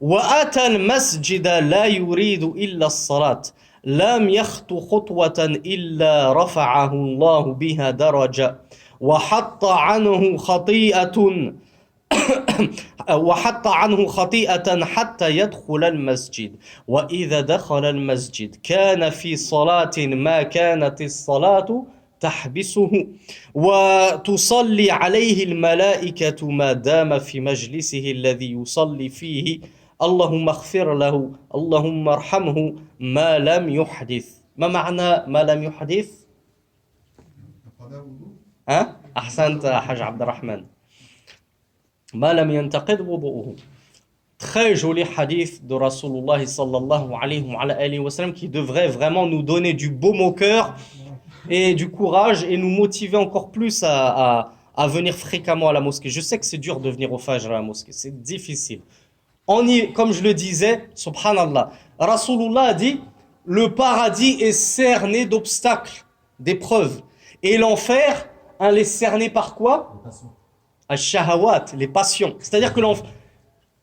Speaker 1: وأتى المسجد لا يريد إلا الصلاة لم يخط خطوة إلا رفعه الله بها درجة وحط عنه خطيئة حتى يدخل المسجد وإذا دخل المسجد كان في صلاة ما كانت الصلاة تحبسه وتصلي عليه الملائكة ما دام في مجلسه الذي يصلي فيه اللهم اغفر له اللهم ارحمه ما لم يحدث. ما معنى ما لم يحدث؟ ها؟ أحسنت حاج عبد الرحمن. ما لم ينتقد وضوءه. Très joli hadith de Rasulullah sallallahu alayhi wa sallam qui devrait vraiment nous donner du baume au cœur et du courage et nous motiver encore plus à venir fréquemment à la mosquée. Je sais que c'est dur de venir au Fajr à la mosquée, c'est difficile. Comme je le disais, subhanallah, Rasulullah a dit, le paradis est cerné d'obstacles, d'épreuves. Et l'enfer, elle est cerné par quoi? Al-shahawat, les passions. C'est-à-dire que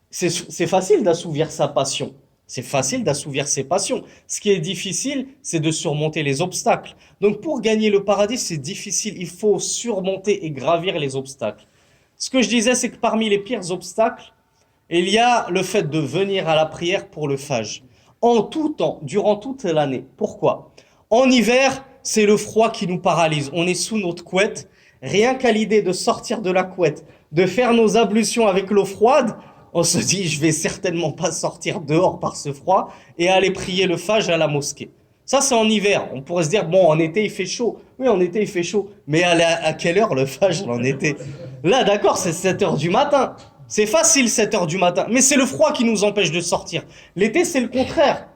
Speaker 1: c'est facile d'assouvir sa passion. C'est facile d'assouvir ses passions. Ce qui est difficile, c'est de surmonter les obstacles. Donc pour gagner le paradis, c'est difficile. Il faut surmonter et gravir les obstacles. Ce que je disais, c'est que parmi les pires obstacles, il y a le fait de venir à la prière pour le Fajr. En tout temps, durant toute l'année. Pourquoi? En hiver, c'est le froid qui nous paralyse. On est sous notre couette. Rien qu'à l'idée de sortir de la couette, de faire nos ablutions avec l'eau froide, on se dit, je vais certainement pas sortir dehors par ce froid et aller prier le Fajr à la mosquée. Ça, c'est en hiver. On pourrait se dire, bon, en été, il fait chaud. Oui, en été, il fait chaud. Mais à quelle heure le Fajr en été? Là, d'accord, c'est 7 heures du matin. C'est facile, 7 heures du matin. Mais c'est le froid qui nous empêche de sortir. L'été, c'est le contraire.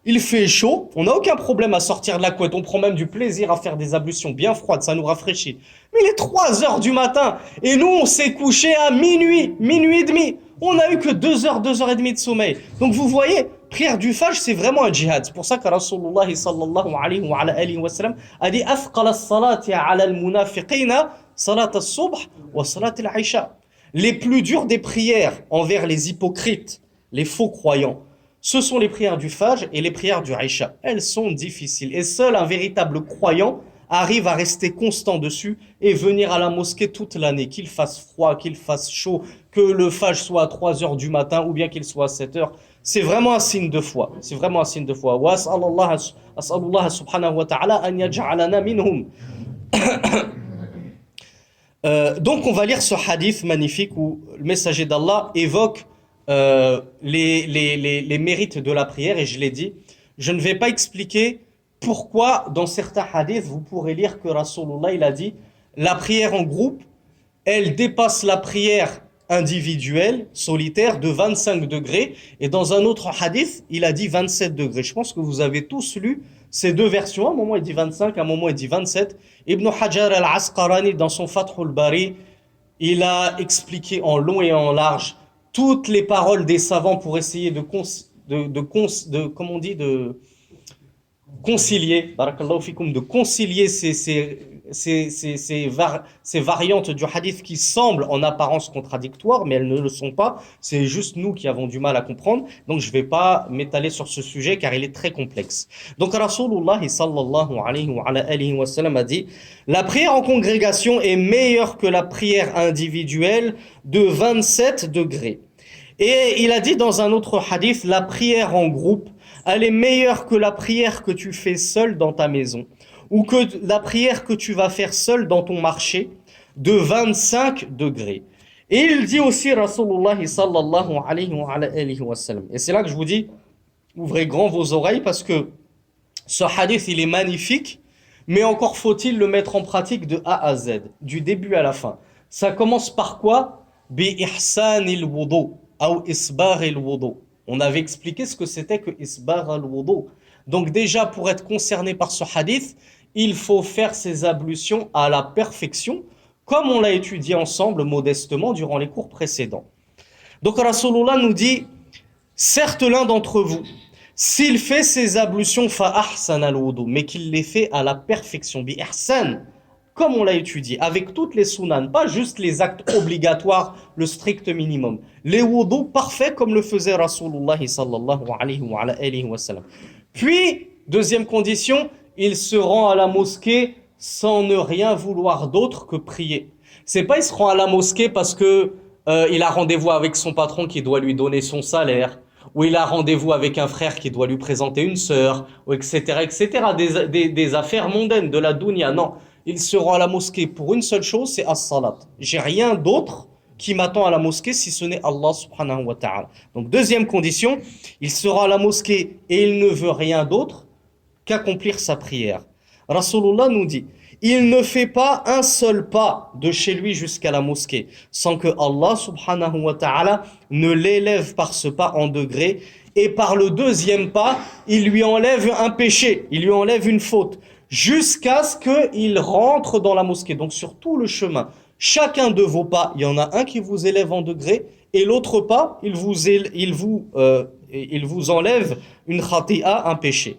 Speaker 1: Il fait chaud, on n'a aucun problème à sortir de la couette. On prend même du plaisir à faire des ablutions bien froides, ça nous rafraîchit. Mais il est 3 heures du matin et nous, on s'est couché à minuit et demi. On n'a eu que 2 heures, 2 heures et demie de sommeil. Donc vous voyez, prière du Fajr, c'est vraiment un djihad. C'est pour ça que Rasulullah sallallahu alayhi wa sallam a dit أثقل الصلاة على المنافقين صلاة الصبح وصلاة العشاء. Les plus dures des prières envers les hypocrites, les faux croyants, ce sont les prières du Fajr et les prières du Aïcha. Elles sont difficiles. Et seul un véritable croyant arrive à rester constant dessus et venir à la mosquée toute l'année. Qu'il fasse froid, qu'il fasse chaud, que le Fajr soit à 3 heures du matin ou bien qu'il soit à 7 heures. C'est vraiment un signe de foi. C'est vraiment un signe de foi. Wa as'alullah subhanahu wa ta'ala an yaj'alana minhum. Donc on va lire ce hadith magnifique où le messager d'Allah évoque les mérites de la prière, et je l'ai dit, je ne vais pas expliquer pourquoi dans certains hadiths vous pourrez lire que Rasulullah il a dit la prière en groupe elle dépasse la prière individuelle, solitaire de 25 degrés, et dans un autre hadith il a dit 27 degrés. Je pense que vous avez tous lu ces deux versions, à un moment il dit 25, à un moment il dit 27. Ibn Hajar al-Asqalani dans son Fathul Bari, il a expliqué en long et en large toutes les paroles des savants pour essayer de concilier, barakallahu fikum, de concilier ces variantes du hadith qui semblent en apparence contradictoires, mais elles ne le sont pas. C'est juste nous qui avons du mal à comprendre. Donc je ne vais pas m'étaler sur ce sujet car il est très complexe. Donc Rasulullah sallallahu alayhi wa sallam a dit: la prière en congrégation est meilleure que la prière individuelle de 27 degrés. Et il a dit dans un autre hadith: la prière en groupe, elle est meilleure que la prière que tu fais seul dans ta maison, ou que la prière que tu vas faire seul dans ton marché, de 25 degrés. Et il dit aussi, Rasulullah sallallahu alayhi wa sallam, et c'est là que je vous dis, ouvrez grand vos oreilles, parce que ce hadith, il est magnifique, mais encore faut-il le mettre en pratique de A à Z, du début à la fin. Ça commence par quoi? Bi ihsanil wudu, ou isbaril wudu. On avait expliqué ce que c'était que isbar al-wudu. Donc déjà, pour être concerné par ce hadith, il faut faire ses ablutions à la perfection, comme on l'a étudié ensemble modestement durant les cours précédents. Donc Rasulullah nous dit: certes, l'un d'entre vous, s'il fait ses ablutions fa ahsan al-wudu, mais qu'il les fait à la perfection, bi ihsan, comme on l'a étudié, avec toutes les sunan, pas juste les actes obligatoires, le strict minimum. Les wudu parfaits comme le faisait Rasulullah sallallahu alayhi wa sallam. Puis, deuxième condition, il se rend à la mosquée sans ne rien vouloir d'autre que prier. C'est pas il se rend à la mosquée parce que il a rendez-vous avec son patron qui doit lui donner son salaire, ou il a rendez-vous avec un frère qui doit lui présenter une sœur, ou etc., etc., des affaires mondaines, de la dunya. Non, il se rend à la mosquée pour une seule chose, c'est as-salat. J'ai rien d'autre qui m'attend à la mosquée si ce n'est Allah subhanahu wa ta'ala. Donc deuxième condition, il se rend à la mosquée et il ne veut rien d'autre qu'accomplir sa prière. Rasulullah nous dit: il ne fait pas un seul pas de chez lui jusqu'à la mosquée sans que Allah subhanahu wa ta'ala ne l'élève par ce pas en degrés, et par le deuxième pas, il lui enlève un péché, il lui enlève une faute, jusqu'à ce qu'il rentre dans la mosquée. Donc sur tout le chemin, chacun de vos pas, il y en a un qui vous élève en degrés, et l'autre pas, il vous enlève une khati'a, un péché,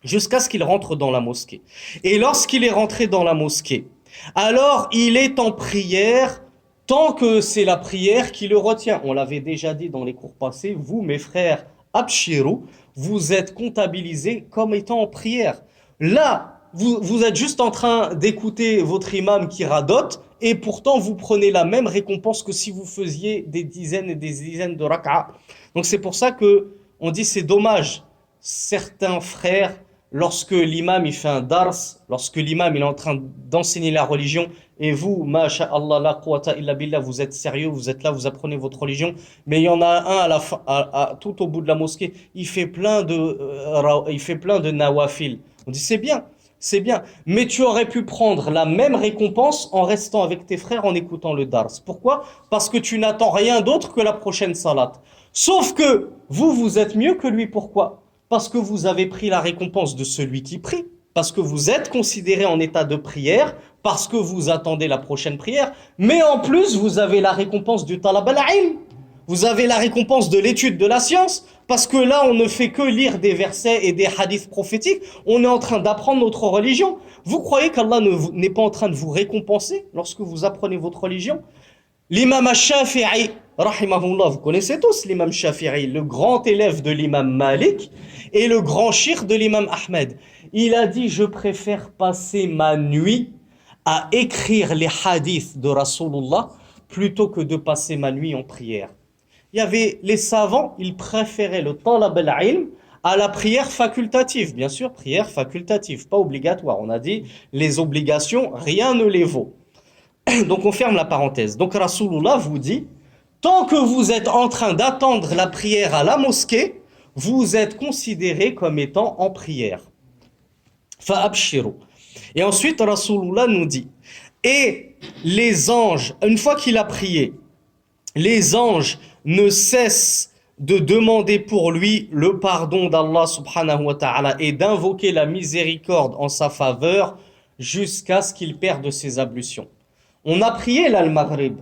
Speaker 1: jusqu'à ce qu'il rentre dans la mosquée. Et lorsqu'il est rentré dans la mosquée, alors il est en prière tant que c'est la prière qui le retient. On l'avait déjà dit dans les cours passés, vous mes frères, abshiru, vous êtes comptabilisés comme étant en prière. Là, vous êtes juste en train d'écouter votre imam qui radote, et pourtant vous prenez la même récompense que si vous faisiez des dizaines et des dizaines de rak'a. Donc c'est pour ça que on dit c'est dommage. Certains frères, lorsque l'imam il fait un dars, lorsque l'imam il est en train d'enseigner la religion, et vous, masha'Allah, la quwwata illa billah, vous êtes sérieux, vous êtes là, vous apprenez votre religion, mais il y en a un à la fin, tout au bout de la mosquée, il fait plein de nawafil. On dit c'est bien, mais tu aurais pu prendre la même récompense en restant avec tes frères en écoutant le dars. Pourquoi? Parce que tu n'attends rien d'autre que la prochaine salat. Sauf que vous êtes mieux que lui. Pourquoi? Parce que vous avez pris la récompense de celui qui prie, parce que vous êtes considéré en état de prière, parce que vous attendez la prochaine prière, mais en plus vous avez la récompense du talab al-ilm, vous avez la récompense de l'étude de la science, parce que là on ne fait que lire des versets et des hadiths prophétiques, on est en train d'apprendre notre religion. Vous croyez qu'Allah n'est pas en train de vous récompenser lorsque vous apprenez votre religion? L'imam al-Shafi'i, rahimahullah, vous connaissez tous l'imam Shafi'i, le grand élève de l'imam Malik et le grand cheikh de l'imam Ahmed. Il a dit: je préfère passer ma nuit à écrire les hadiths de Rasulullah plutôt que de passer ma nuit en prière. Il y avait les savants, ils préféraient le talab al-ilm à la prière facultative. Bien sûr, prière facultative, pas obligatoire. On a dit les obligations, rien ne les vaut. Donc on ferme la parenthèse. Donc Rasulullah vous dit: tant que vous êtes en train d'attendre la prière à la mosquée, vous êtes considéré comme étant en prière. Fa'abshiru. Et ensuite Rasulullah nous dit: et les anges, une fois qu'il a prié, les anges ne cessent de demander pour lui le pardon d'Allah subhanahu wa ta'ala et d'invoquer la miséricorde en sa faveur jusqu'à ce qu'il perde ses ablutions. On a prié là le Maghrib.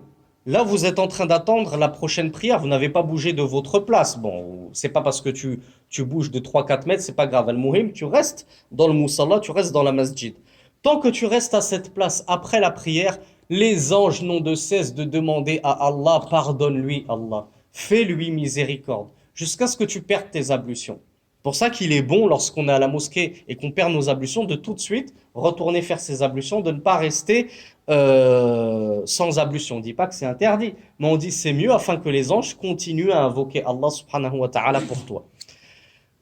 Speaker 1: Là, vous êtes en train d'attendre la prochaine prière. Vous n'avez pas bougé de votre place. Bon, c'est pas parce que tu bouges de 3-4 mètres, c'est pas grave. Al-Muhim, tu restes dans le Musalla, tu restes dans la masjid. Tant que tu restes à cette place après la prière, les anges n'ont de cesse de demander à Allah, pardonne-lui Allah, fais-lui miséricorde, jusqu'à ce que tu perdes tes ablutions. Pour ça qu'il est bon, lorsqu'on est à la mosquée et qu'on perd nos ablutions, de tout de suite retourner faire ses ablutions, de ne pas rester sans ablution. On ne dit pas que c'est interdit, mais on dit c'est mieux afin que les anges continuent à invoquer Allah subhanahu wa ta'ala pour toi.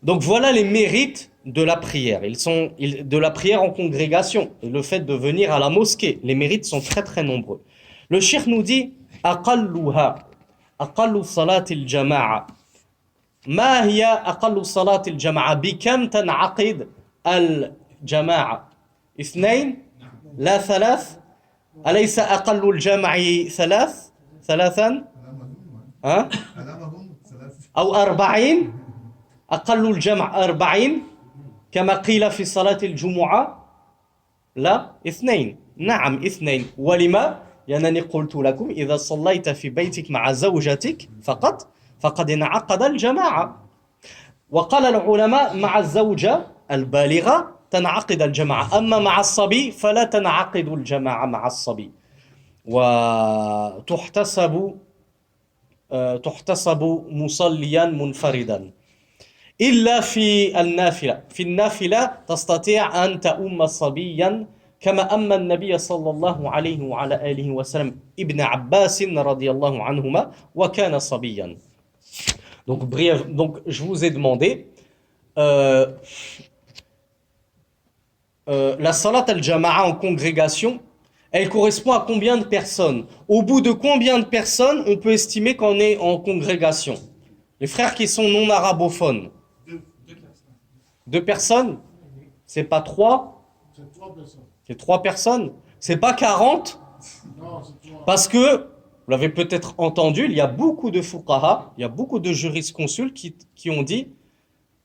Speaker 1: Donc voilà les mérites de la prière. De la prière en congrégation, et le fait de venir à la mosquée. Les mérites sont très très nombreux. Le cheikh nous dit aqalluha, aqallu salat al-jama'a. ما هي أقل صلاة الجماعة؟ بكم تنعقد الجماعة؟ 2 لا 3 أليس أقل الجمع 3 ها؟ أو 40 أقل الجمع 40 كما قيل في صلاة الجمعة لا 2 نعم 2 ولما؟ لأنني قلت لكم إذا صليت في بيتك مع زوجتك فقد انعقد الجماعة وقال العلماء مع الزوجة البالغة تنعقد الجماعة أما مع الصبي فلا تنعقد الجماعة مع الصبي وتحتسب مصليا منفردا إلا في النافلة تستطيع أن تؤم صبيا كما أما النبي صلى الله عليه وعلى آله وسلم ابن عباس رضي الله عنهما وكان صبيا. Donc, bref, je vous ai demandé la salat al-jama'a en congrégation, elle correspond à combien de personnes? Au bout de combien de personnes on peut estimer qu'on est en congrégation? Les frères qui sont non arabophones. 2 personnes? C'est pas 3?
Speaker 2: C'est 3 personnes.
Speaker 1: C'est 3 personnes? C'est pas 40?
Speaker 2: Non, c'est 3.
Speaker 1: Parce que vous l'avez peut-être entendu, il y a beaucoup de fuqaha, il y a beaucoup de jurisconsultes qui ont dit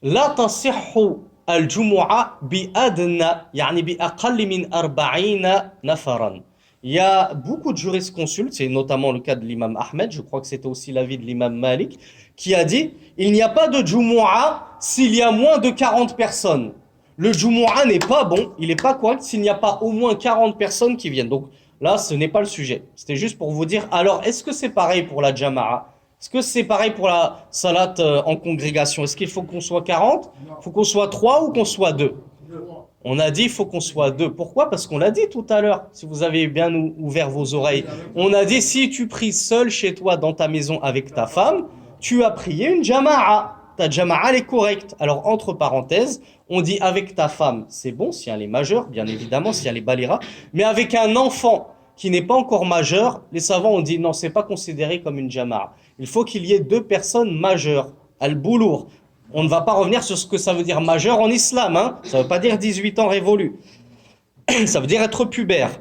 Speaker 1: La tasihhu al-jumu'a bi adna, yani bi aqalli min 40 nafaran. Il y a beaucoup de jurisconsultes, c'est notamment le cas de l'imam Ahmed, je crois que c'était aussi l'avis de l'imam Malik, qui a dit il n'y a pas de jumu'a s'il y a moins de 40 personnes. Le jumu'a n'est pas bon, il n'est pas correct s'il n'y a pas au moins 40 personnes qui viennent. Donc, là, ce n'est pas le sujet. C'était juste pour vous dire, alors, est-ce que c'est pareil pour la jama'a? Est-ce que c'est pareil pour la salat en congrégation? Est-ce qu'il faut qu'on soit 40? Il faut qu'on soit 3 ou qu'on soit 2? On a dit, il faut qu'on soit 2. Pourquoi? Parce qu'on l'a dit tout à l'heure, si vous avez bien ouvert vos oreilles. On a dit, si tu pries seul chez toi, dans ta maison, avec ta femme, tu as prié une jama'a. Ta jama'a, elle est correcte. Alors, entre parenthèses, on dit avec ta femme, c'est bon si elle est majeure, bien évidemment, si elle est balira. Mais avec un enfant qui n'est pas encore majeur, les savants ont dit non, c'est pas considéré comme une jama'a. Il faut qu'il y ait 2 personnes majeures. Al-boulour. On ne va pas revenir sur ce que ça veut dire majeur en islam. Hein. Ça ne veut pas dire 18 ans révolus. Ça veut dire être pubère.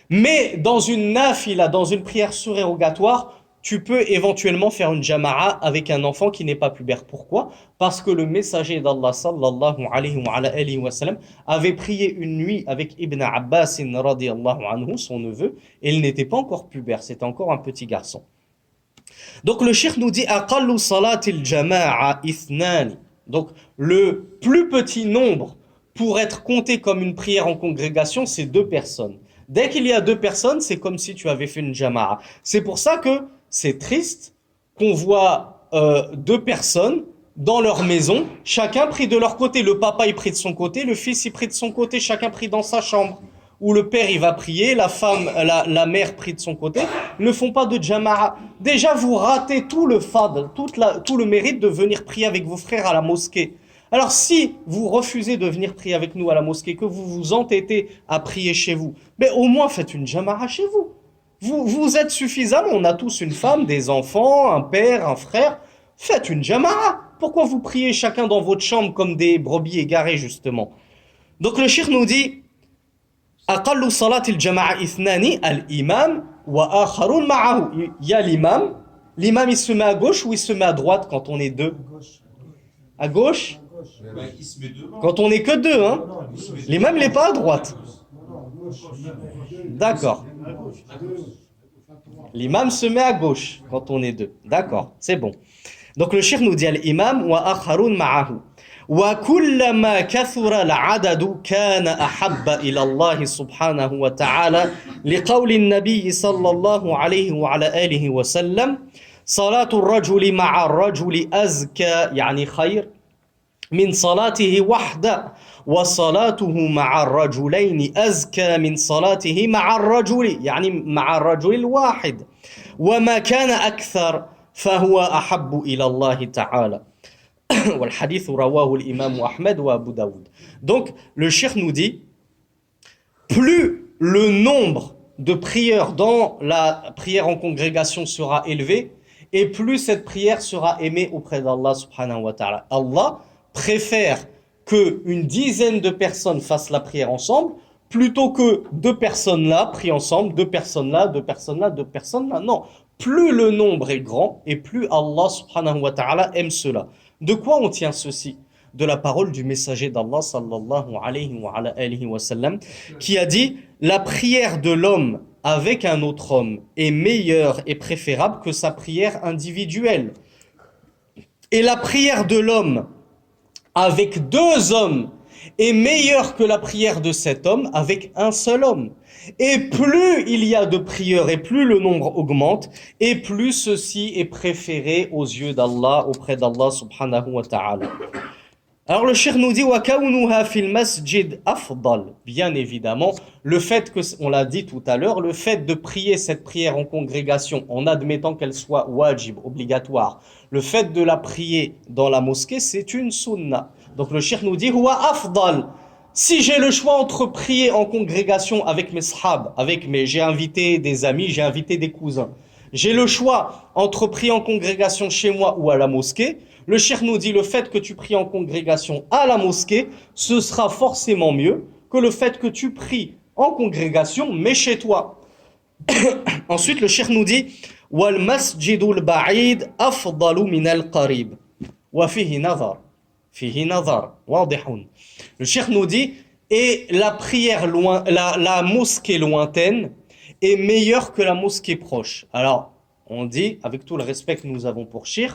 Speaker 1: Mais dans une nafila, dans une prière surérogatoire, tu peux éventuellement faire une jama'a avec un enfant qui n'est pas pubère. Pourquoi? Parce que le messager d'Allah sallallahu alayhi wa sallam avait prié une nuit avec Ibn Abbas radiyallahu anhu, son neveu, et il n'était pas encore pubère, c'était encore un petit garçon. Donc le cheikh nous dit aqallu salatil jama'a ithnani. Donc le plus petit nombre pour être compté comme une prière en congrégation, c'est 2 personnes. Dès qu'il y a 2 personnes, c'est comme si tu avais fait une jama'a. C'est pour ça que c'est triste qu'on voit 2 personnes dans leur maison, chacun prie de leur côté. Le papa il prie de son côté, le fils il prie de son côté, chacun prie dans sa chambre. Ou le père il va prier, la femme, la mère prie de son côté. Ils ne font pas de jama'a. Déjà vous ratez tout le fad, tout le mérite de venir prier avec vos frères à la mosquée. Alors si vous refusez de venir prier avec nous à la mosquée, que vous vous entêtez à prier chez vous, mais au moins faites une jama'a chez vous. Vous êtes suffisamment, on a tous une femme, des enfants, un père, un frère. Faites une jama'a. Pourquoi vous priez chacun dans votre chambre comme des brebis égarées justement? Donc le cheikh nous dit أقل صلاة الجماعة 2 الإمام وآخرون معه. Il y a l'imam. L'imam il se met à gauche ou il se met à droite quand on est 2? À gauche?
Speaker 2: Il se met devant.
Speaker 1: Quand on n'est que 2, hein? L'imam il n'est pas à droite. D'accord. L'imam se met à gauche quand on est 2. D'accord, c'est bon. Donc le cheikh nous dit l'imam wa akharun ma'ahu. وكلما كثر العدد كان أحب إلى الله سبحانه وتعالى لقول النبي صلى الله عليه وعلى آله وسلم صلاة الرجل مع الرجل أزكى يعني خير من صلاته وحده وصلاته مع الرجلين أزكى من صلاته مع الرجل يعني مع الرجل الواحد وما كان أكثر فهو أحب إلى الله تعالى. والحديث رواه الإمام أحمد وأبو داود. Donc le cheikh nous dit, plus le nombre de prières dans la prière en congrégation sera élevé, et plus cette prière sera aimée auprès d'Allah subhanahu wa ta'ala. Allah préfère qu'une dizaine de personnes fassent la prière ensemble, plutôt que deux personnes là prient ensemble, deux personnes là, deux personnes là, deux personnes là. Non, plus le nombre est grand, et plus Allah subhanahu wa ta'ala aime cela. De quoi on tient ceci? De la parole du messager d'Allah sallallahu alayhi wa sallam, qui a dit la prière de l'homme avec un autre homme est meilleure et préférable que sa prière individuelle. Et la prière de l'homme avec deux hommes est meilleure que la prière de cet homme avec un seul homme. Et plus il y a de prières et plus le nombre augmente, et plus ceci est préféré aux yeux d'Allah, auprès d'Allah subhanahu wa ta'ala. Alors le cheikh nous dit وَكَوْنُهَا فِي الْمَسْجِدِ أَفْضَلُ. Bien évidemment, le fait que, on l'a dit tout à l'heure, le fait de prier cette prière en congrégation, en admettant qu'elle soit wajib, obligatoire, le fait de la prier dans la mosquée, c'est une sunna. Donc le cheikh nous dit huwa afdal. Si j'ai le choix entre prier en congrégation avec mes sahab, j'ai invité des amis, j'ai invité des cousins, j'ai le choix entre prier en congrégation chez moi ou à la mosquée, le cheikh nous dit le fait que tu pries en congrégation à la mosquée, ce sera forcément mieux que le fait que tu pries en congrégation mais chez toi. Ensuite le cheikh nous dit wal masjidul ba'id afdalu min al qarib wa fihi nazar. Le cheikh nous dit, et la prière loin, la mosquée lointaine est meilleure que la mosquée proche. Alors, on dit, avec tout le respect que nous avons pour cheikh,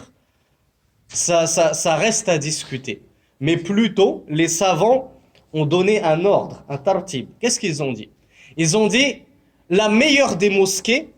Speaker 1: ça reste à discuter. Mais plutôt, les savants ont donné un ordre, un tartib. Qu'est-ce qu'ils ont dit? Ils ont dit, la meilleure des mosquées,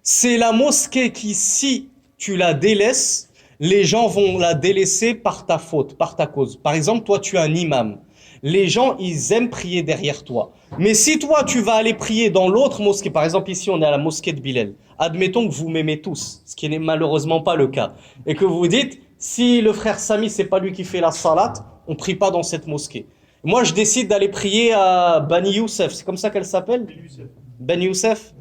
Speaker 1: c'est la mosquée qui, si tu la délaisses, les gens vont la délaisser par ta faute, par ta cause. Par exemple, toi, tu es un imam. Les gens, ils aiment prier derrière toi. Mais si toi, tu vas aller prier dans l'autre mosquée, par exemple, ici, on est à la mosquée de Bilal. Admettons que vous m'aimez tous, ce qui n'est malheureusement pas le cas. Et que vous dites, si le frère Sami, c'est pas lui qui fait la salat, on prie pas dans cette mosquée. Moi, je décide d'aller prier à Bani Youssef. C'est comme ça qu'elle s'appelle? Ben Youssef.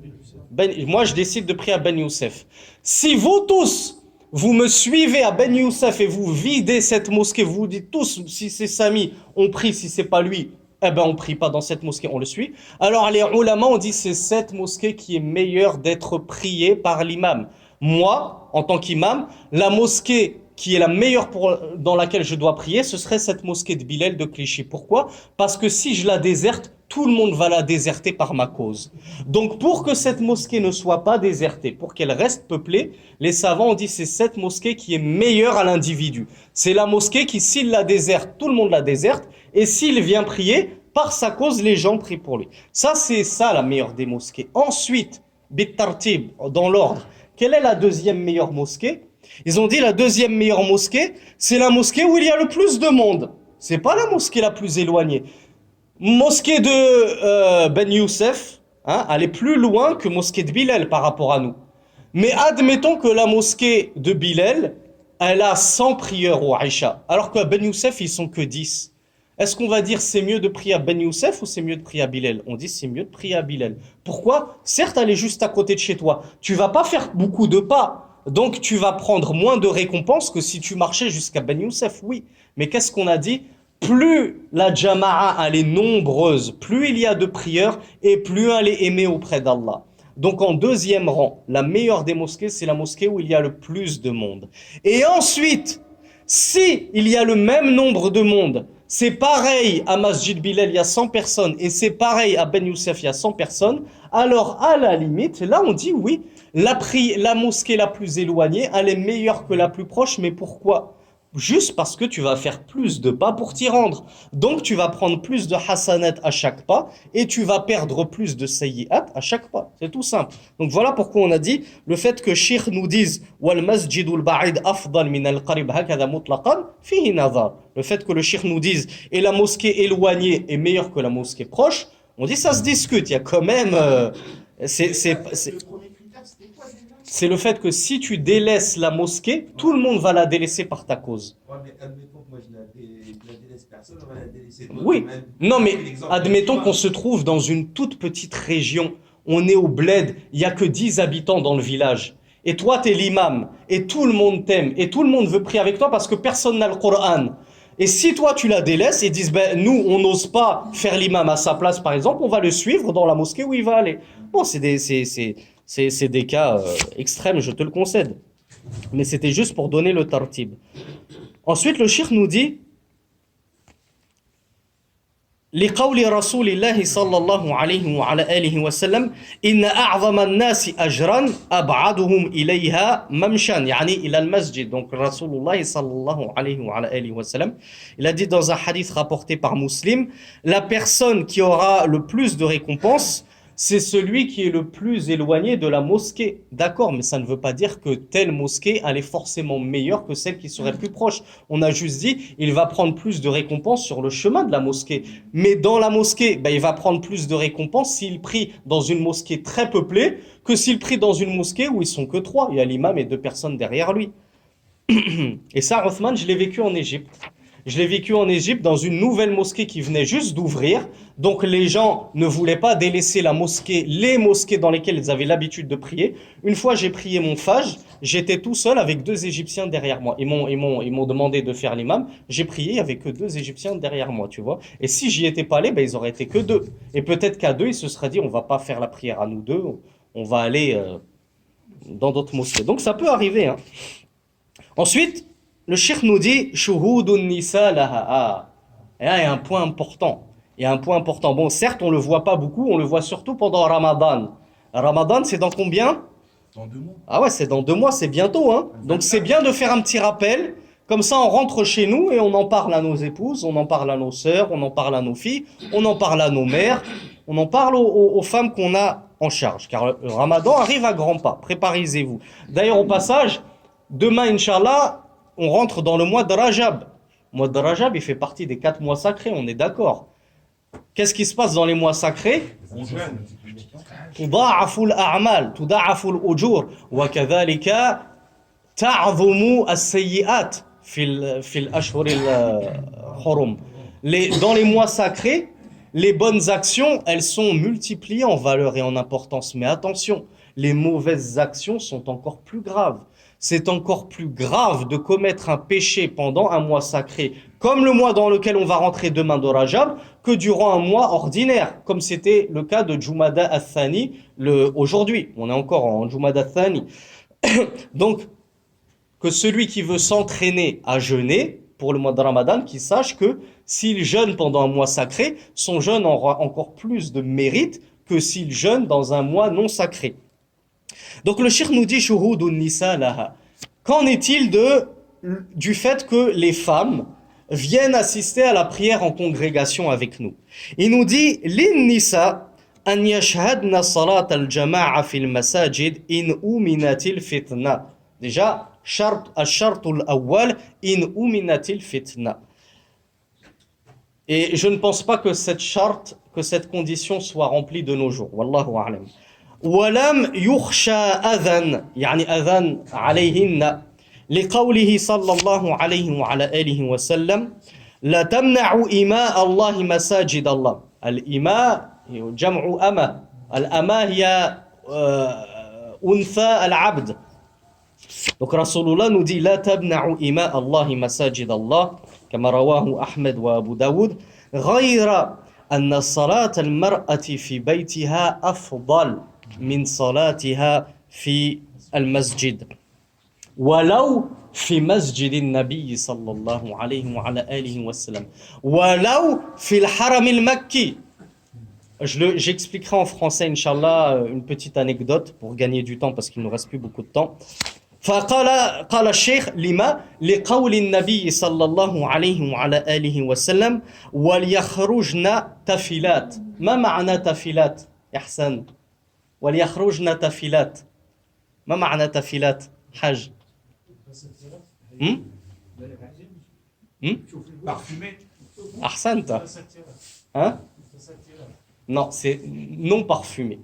Speaker 1: Moi, je décide de prier à Ben Youssef. Si vous tous, vous me suivez à Ben Youssef et vous videz cette mosquée, vous dites tous, si c'est Sami, on prie, si c'est pas lui, eh ben on prie pas dans cette mosquée, on le suit. Alors les ulama ont dit c'est cette mosquée qui est meilleure d'être priée par l'imam. Moi, en tant qu'imam, la mosquée qui est la meilleure dans laquelle je dois prier, ce serait cette mosquée de Bilal de Clichy. Pourquoi? Parce que si je la déserte, tout le monde va la déserter par ma cause. Donc pour que cette mosquée ne soit pas désertée, pour qu'elle reste peuplée, les savants ont dit c'est cette mosquée qui est meilleure à l'individu. C'est la mosquée qui, s'il la déserte, tout le monde la déserte, et s'il vient prier, par sa cause, les gens prient pour lui. Ça, c'est ça la meilleure des mosquées. Ensuite, bit-tartib, dans l'ordre, quelle est la deuxième meilleure mosquée? Ils ont dit la deuxième meilleure mosquée, c'est la mosquée où il y a le plus de monde. C'est pas la mosquée la plus éloignée. Mosquée de Ben Youssef, elle est plus loin que mosquée de Bilal par rapport à nous. Mais admettons que la mosquée de Bilal, elle a 100 prieurs au Aïcha, alors qu'à Ben Youssef, ils sont que 10. Est-ce qu'on va dire c'est mieux de prier à Ben Youssef ou c'est mieux de prier à Bilal? On dit c'est mieux de prier à Bilal. Pourquoi? Certes, elle est juste à côté de chez toi. Tu vas pas faire beaucoup de pas. Donc tu vas prendre moins de récompenses que si tu marchais jusqu'à Ben Youssef, oui. Mais qu'est-ce qu'on a dit? Plus la jama'a elle est nombreuse, plus il y a de prières et plus elle est aimée auprès d'Allah. Donc en deuxième rang, la meilleure des mosquées, c'est la mosquée où il y a le plus de monde. Et ensuite, si il y a le même nombre de monde, c'est pareil à Masjid Bilal, il y a 100 personnes, et c'est pareil à Ben Youssef, il y a 100 personnes, alors à la limite, là on dit oui, la mosquée la plus éloignée, elle est meilleure que la plus proche, mais pourquoi? Juste parce que tu vas faire plus de pas pour t'y rendre. Donc tu vas prendre plus de hasanat à chaque pas et tu vas perdre plus de sayyi'at à chaque pas. C'est tout simple. Donc voilà pourquoi on a dit le fait que Cheikh nous dise wal masjidul ba'id afdal min al qarib hakadha mutlaqan fihi nazar. Le fait que le Cheikh nous dise et la mosquée éloignée est meilleure que la mosquée proche, on dit ça se discute. Il y a quand même
Speaker 2: Le premier critère, c'était quoi déjà?
Speaker 1: c'est le fait que si tu délaisses la mosquée, tout le monde va la délaisser par ta cause.
Speaker 4: Ouais, mais admettons que moi je la délaisse personne, on va la délaisser d'autres.
Speaker 1: Oui,
Speaker 4: Même-
Speaker 1: non mais
Speaker 4: l'exemple
Speaker 1: admettons
Speaker 4: du
Speaker 1: qu'on se trouve dans une toute petite région, on est au bled, il n'y a que 10 habitants dans le village. Et toi, tu es l'imam, et tout le monde t'aime, et tout le monde veut prier avec toi parce que personne n'a le Coran. Et si toi, tu la délaisses et disent, ben, nous, on n'ose pas faire l'imam à sa place, par exemple, on va le suivre dans la mosquée où il va aller. Bon, c'est des cas extrêmes, je te le concède. Mais c'était juste pour donner le tartib. Ensuite, le cheikh nous dit, لقول رسول الله صلى الله عليه وعلى آله وسلم إن أعظم الناس أجرا أبعدهم إليها ممشا يعني إلى المسجد. Donc Rasulullah sallallahu alayhi wa alayhi wa sallam, il a dit dans un hadith rapporté par Muslim, la personne qui aura le plus de récompenses, c'est celui qui est le plus éloigné de la mosquée. D'accord, mais ça ne veut pas dire que telle mosquée elle est forcément meilleure que celle qui serait plus proche. On a juste dit, il va prendre plus de récompenses sur le chemin de la mosquée. Mais dans la mosquée, ben, il va prendre plus de récompenses s'il prie dans une mosquée très peuplée que s'il prie dans une mosquée où ils sont que 3. Il y a l'imam et 2 personnes derrière lui. Et ça, Othman, je l'ai vécu en Égypte. Je l'ai vécu en Égypte dans une nouvelle mosquée qui venait juste d'ouvrir. Donc les gens ne voulaient pas délaisser la mosquée, les mosquées dans lesquelles ils avaient l'habitude de prier. Une fois j'ai prié mon Fajr, j'étais tout seul avec 2 Égyptiens derrière moi. Ils m'ont demandé de faire l'imam. J'ai prié, il n'y avait que 2 Égyptiens derrière moi, tu vois. Et si j'y étais pas allé, ben, ils auraient été que 2. Et peut-être qu'à 2, ils se seraient dit, on va pas faire la prière à nous 2, on va aller dans d'autres mosquées. Donc ça peut arriver, hein. Ensuite, le cheikh nous dit Shuhudun nisa laha. Ah. Et là, il y a un point important. Il y a un point important. Bon, certes, on le voit pas beaucoup, on le voit surtout pendant Ramadan. Ramadan, c'est dans combien?
Speaker 2: Dans 2 mois.
Speaker 1: Ah ouais, c'est dans 2 mois, c'est bientôt, hein. Donc c'est bien de faire un petit rappel. Comme ça, on rentre chez nous et on en parle à nos épouses, on en parle à nos sœurs, on en parle à nos filles, on en parle à nos mères, on en parle aux femmes qu'on a en charge. Car le Ramadan arrive à grands pas. Préparisez-vous. D'ailleurs, au passage, demain, Inch'Allah, on rentre dans le mois de Rajab. Le mois de Rajab, il fait partie des 4 mois sacrés, on est d'accord. Qu'est-ce qui se passe dans les mois sacrés?
Speaker 2: On jeûne.
Speaker 1: تضاعف الأعمال تضاعف الأجور وكذلك تعظم السيئات في الأشهر الحرم. Dans les mois sacrés, les bonnes actions, elles sont multipliées en valeur et en importance. Mais attention, les mauvaises actions sont encore plus graves. C'est encore plus grave de commettre un péché pendant un mois sacré, comme le mois dans lequel on va rentrer demain de Rajab, que durant un mois ordinaire, comme c'était le cas de Jumada al-Thani aujourd'hui. On est encore en Jumada al-Thani. Donc, que celui qui veut s'entraîner à jeûner pour le mois de Ramadan, qu'il sache que s'il jeûne pendant un mois sacré, son jeûne aura encore plus de mérite que s'il jeûne dans un mois non sacré. Donc le cheikh nous dit shuhudun nisa laha. Qu'en est-il du fait que les femmes viennent assister à la prière en congrégation avec nous? Il nous dit lin nisa an yashhadna salat al-jama'a fil masajid in uminatil fitna. Déjà al-shartul awwal in uminatil fitna. Et je ne pense pas que cette condition soit remplie de nos jours. Wallahu a'lam. ولم يخشى أذى يعني أذى عليهن لقوله صلى الله عليه وعلى آله وسلم لا تمنعوا إماء الله مساجد الله. الإماء جمع أمة. الأمة هي أنثى العبد. Donc Rasulullah nous dit لا تمنعوا إماء الله مساجد الله كما رواه أحمد وأبو داود غير أن صلاة المرأة في بيتها أفضل من صلاتها في المسجد ولو في مسجد النبي صلى الله عليه وعلى آله وسلم ولو في الحرم المكي. J'expliquerai en français, Inch'Allah, une petite anecdote pour gagner du temps parce qu'il ne nous reste plus beaucoup de temps. قال الشيخ لما لقول النبي صلى الله عليه وعلى آله وسلم وليخرجن تفلات. ما معنى تفلات يا حسن؟ وليخرجن تفلات. ما معنى تفلات حاج؟
Speaker 2: Parfumé.
Speaker 1: أحسنت. Hein? Non, c'est non parfumé.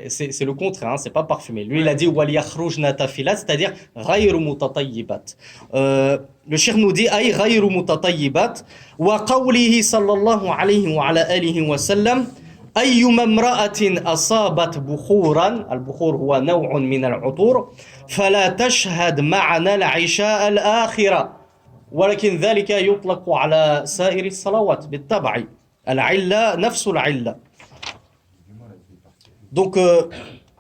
Speaker 1: C'est le contraire, hein, c'est pas parfumé. Lui, il a dit وَلْيَخْرُجْنَ تَفِلَاتٍ, c'est-à-dire غَيْرُ مُتَطَيِّبَاتٍ. Le cheikh nous dit أي غير متطيبات وقوله صلى الله عليه وعلى آله وسلم أيما امرأة أصابت بخورا. البخور هو نوع من العطور فلا تشهد معنا العشاء الآخرة ولكن ذلك يطلق على سائر الصلوات بالتبع. العلة نفس العلة. Donc,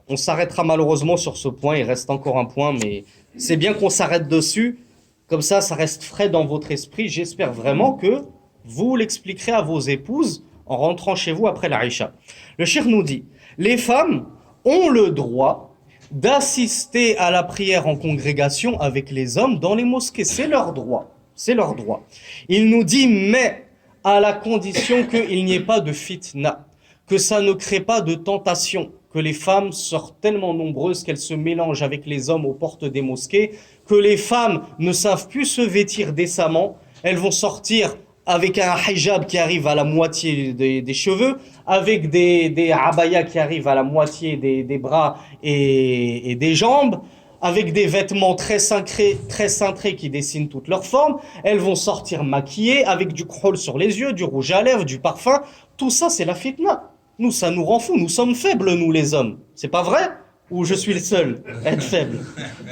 Speaker 1: on s'arrêtera malheureusement sur ce point. Il reste encore un point, mais c'est bien qu'on s'arrête dessus. Comme ça reste frais dans votre esprit. J'espère vraiment que vous l'expliquerez à vos épouses en rentrant chez vous après l'Aïcha. Le cheikh nous dit, les femmes ont le droit d'assister à la prière en congrégation avec les hommes dans les mosquées. C'est leur droit. C'est leur droit. Il nous dit, mais à la condition qu'il n'y ait pas de fitna, que ça ne crée pas de tentation, que les femmes sortent tellement nombreuses qu'elles se mélangent avec les hommes aux portes des mosquées, que les femmes ne savent plus se vêtir décemment, elles vont sortir avec un hijab qui arrive à la moitié des cheveux, avec des abayas qui arrivent à la moitié des bras et des jambes, avec des vêtements très cintrés qui dessinent toute leur forme. Elles vont sortir maquillées avec du kohl sur les yeux, du rouge à lèvres, du parfum. Tout ça, c'est la fitna. Nous, ça nous rend fous. Nous sommes faibles, nous, les hommes. C'est pas vrai? Ou je suis le seul à être faible?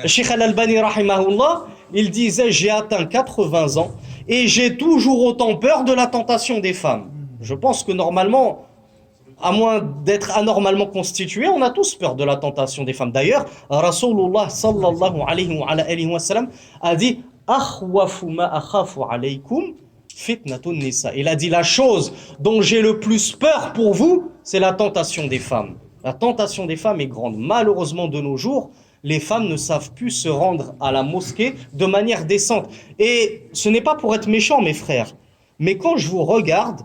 Speaker 1: Cheikh Al-Albani, rahimahullah, il disait, j'ai atteint 80 ans et j'ai toujours autant peur de la tentation des femmes. Je pense que normalement, à moins d'être anormalement constitué, on a tous peur de la tentation des femmes. D'ailleurs, Rasulullah sallallahu alayhi wa sallam a dit akhwafu ma akhafu alaykum fitnatun nisa. Il a dit la chose dont j'ai le plus peur pour vous, c'est la tentation des femmes. La tentation des femmes est grande. Malheureusement, de nos jours, les femmes ne savent plus se rendre à la mosquée de manière décente. Et ce n'est pas pour être méchant, mes frères, mais quand je vous regarde,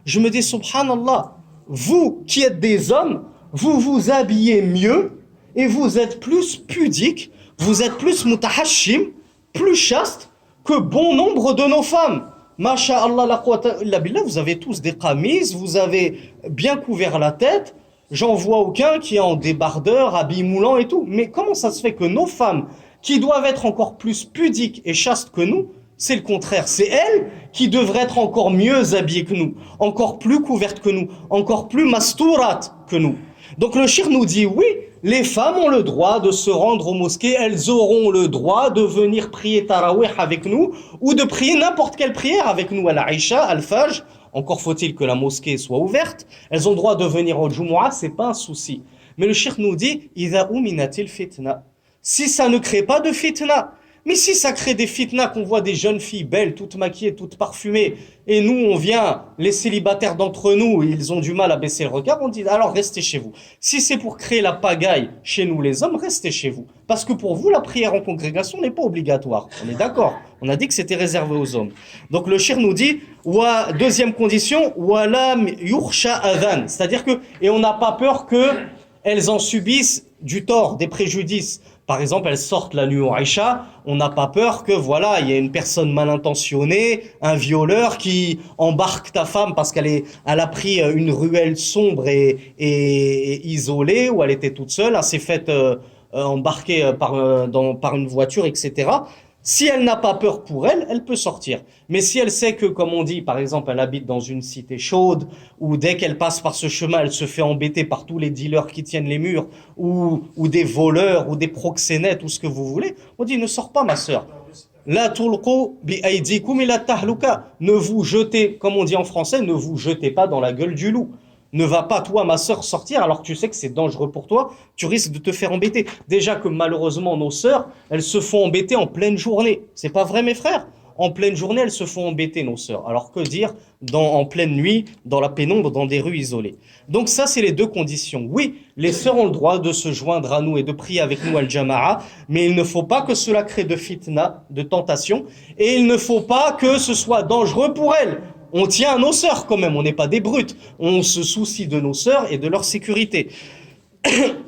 Speaker 1: je me dis subhanallah, vous qui êtes des hommes, vous vous habillez mieux et vous êtes plus pudiques, vous êtes plus mutahashim, plus chaste que bon nombre de nos femmes. Masha'Allah la quwwata illa billah, vous avez tous des qamises, vous avez bien couvert la tête. J'en vois aucun qui est en débardeur, habit moulant et tout. Mais comment ça se fait que nos femmes, qui doivent être encore plus pudiques et chastes que nous, c'est le contraire. C'est elles qui devraient être encore mieux habillées que nous, encore plus couvertes que nous, encore plus mastourat que nous. Donc le cheikh nous dit, oui, les femmes ont le droit de se rendre aux mosquées, elles auront le droit de venir prier tarawih avec nous, ou de prier n'importe quelle prière avec nous, à l'Aïcha, al-Fajr. Encore faut-il que la mosquée soit ouverte. Elles ont le droit de venir au Jumu'ah, c'est pas un souci. Mais le cheikh nous dit, إِذَا أُمِنَتِ الْفِتْنَةِ. Si ça ne crée pas de fitna, mais si ça crée des fitnas, qu'on voit des jeunes filles belles, toutes maquillées, toutes parfumées, et nous, on vient, les célibataires d'entre nous, ils ont du mal à baisser le regard, on dit, alors restez chez vous. Si c'est pour créer la pagaille chez nous les hommes, restez chez vous. Parce que pour vous, la prière en congrégation n'est pas obligatoire. On est d'accord? On a dit que c'était réservé aux hommes. Donc le cheikh nous dit, deuxième condition, walam yursha adhan. C'est-à-dire que, et on n'a pas peur que elles en subissent du tort, des préjudices. Par exemple, elles sortent la nuit au Aïcha, on n'a pas peur que, voilà, il y ait une personne mal intentionnée, un violeur qui embarque ta femme parce elle a pris une ruelle sombre et isolée, où elle était toute seule, elle s'est faite embarquer par une voiture, etc. Si elle n'a pas peur pour elle, elle peut sortir. Mais si elle sait que, comme on dit, par exemple, elle habite dans une cité chaude, ou dès qu'elle passe par ce chemin, elle se fait embêter par tous les dealers qui tiennent les murs, ou des voleurs, ou des proxénètes, ou ce que vous voulez, on dit, ne sors pas, ma sœur. La tulqu bi aydikum ila tahluka. Ne vous jetez, comme on dit en français, ne vous jetez pas dans la gueule du loup. Ne va pas, toi, ma sœur, sortir alors que tu sais que c'est dangereux pour toi, tu risques de te faire embêter. Déjà que malheureusement, nos sœurs, elles se font embêter en pleine journée. C'est pas vrai, mes frères? En pleine journée, elles se font embêter, nos sœurs. Alors que dire en pleine nuit, dans la pénombre, dans des rues isolées? Donc ça, c'est les deux conditions. Oui, les sœurs ont le droit de se joindre à nous et de prier avec nous al-jama'a, mais il ne faut pas que cela crée de fitna, de tentation, et il ne faut pas que ce soit dangereux pour elles. On tient à nos sœurs quand même, on n'est pas des brutes. On se soucie de nos sœurs et de leur sécurité.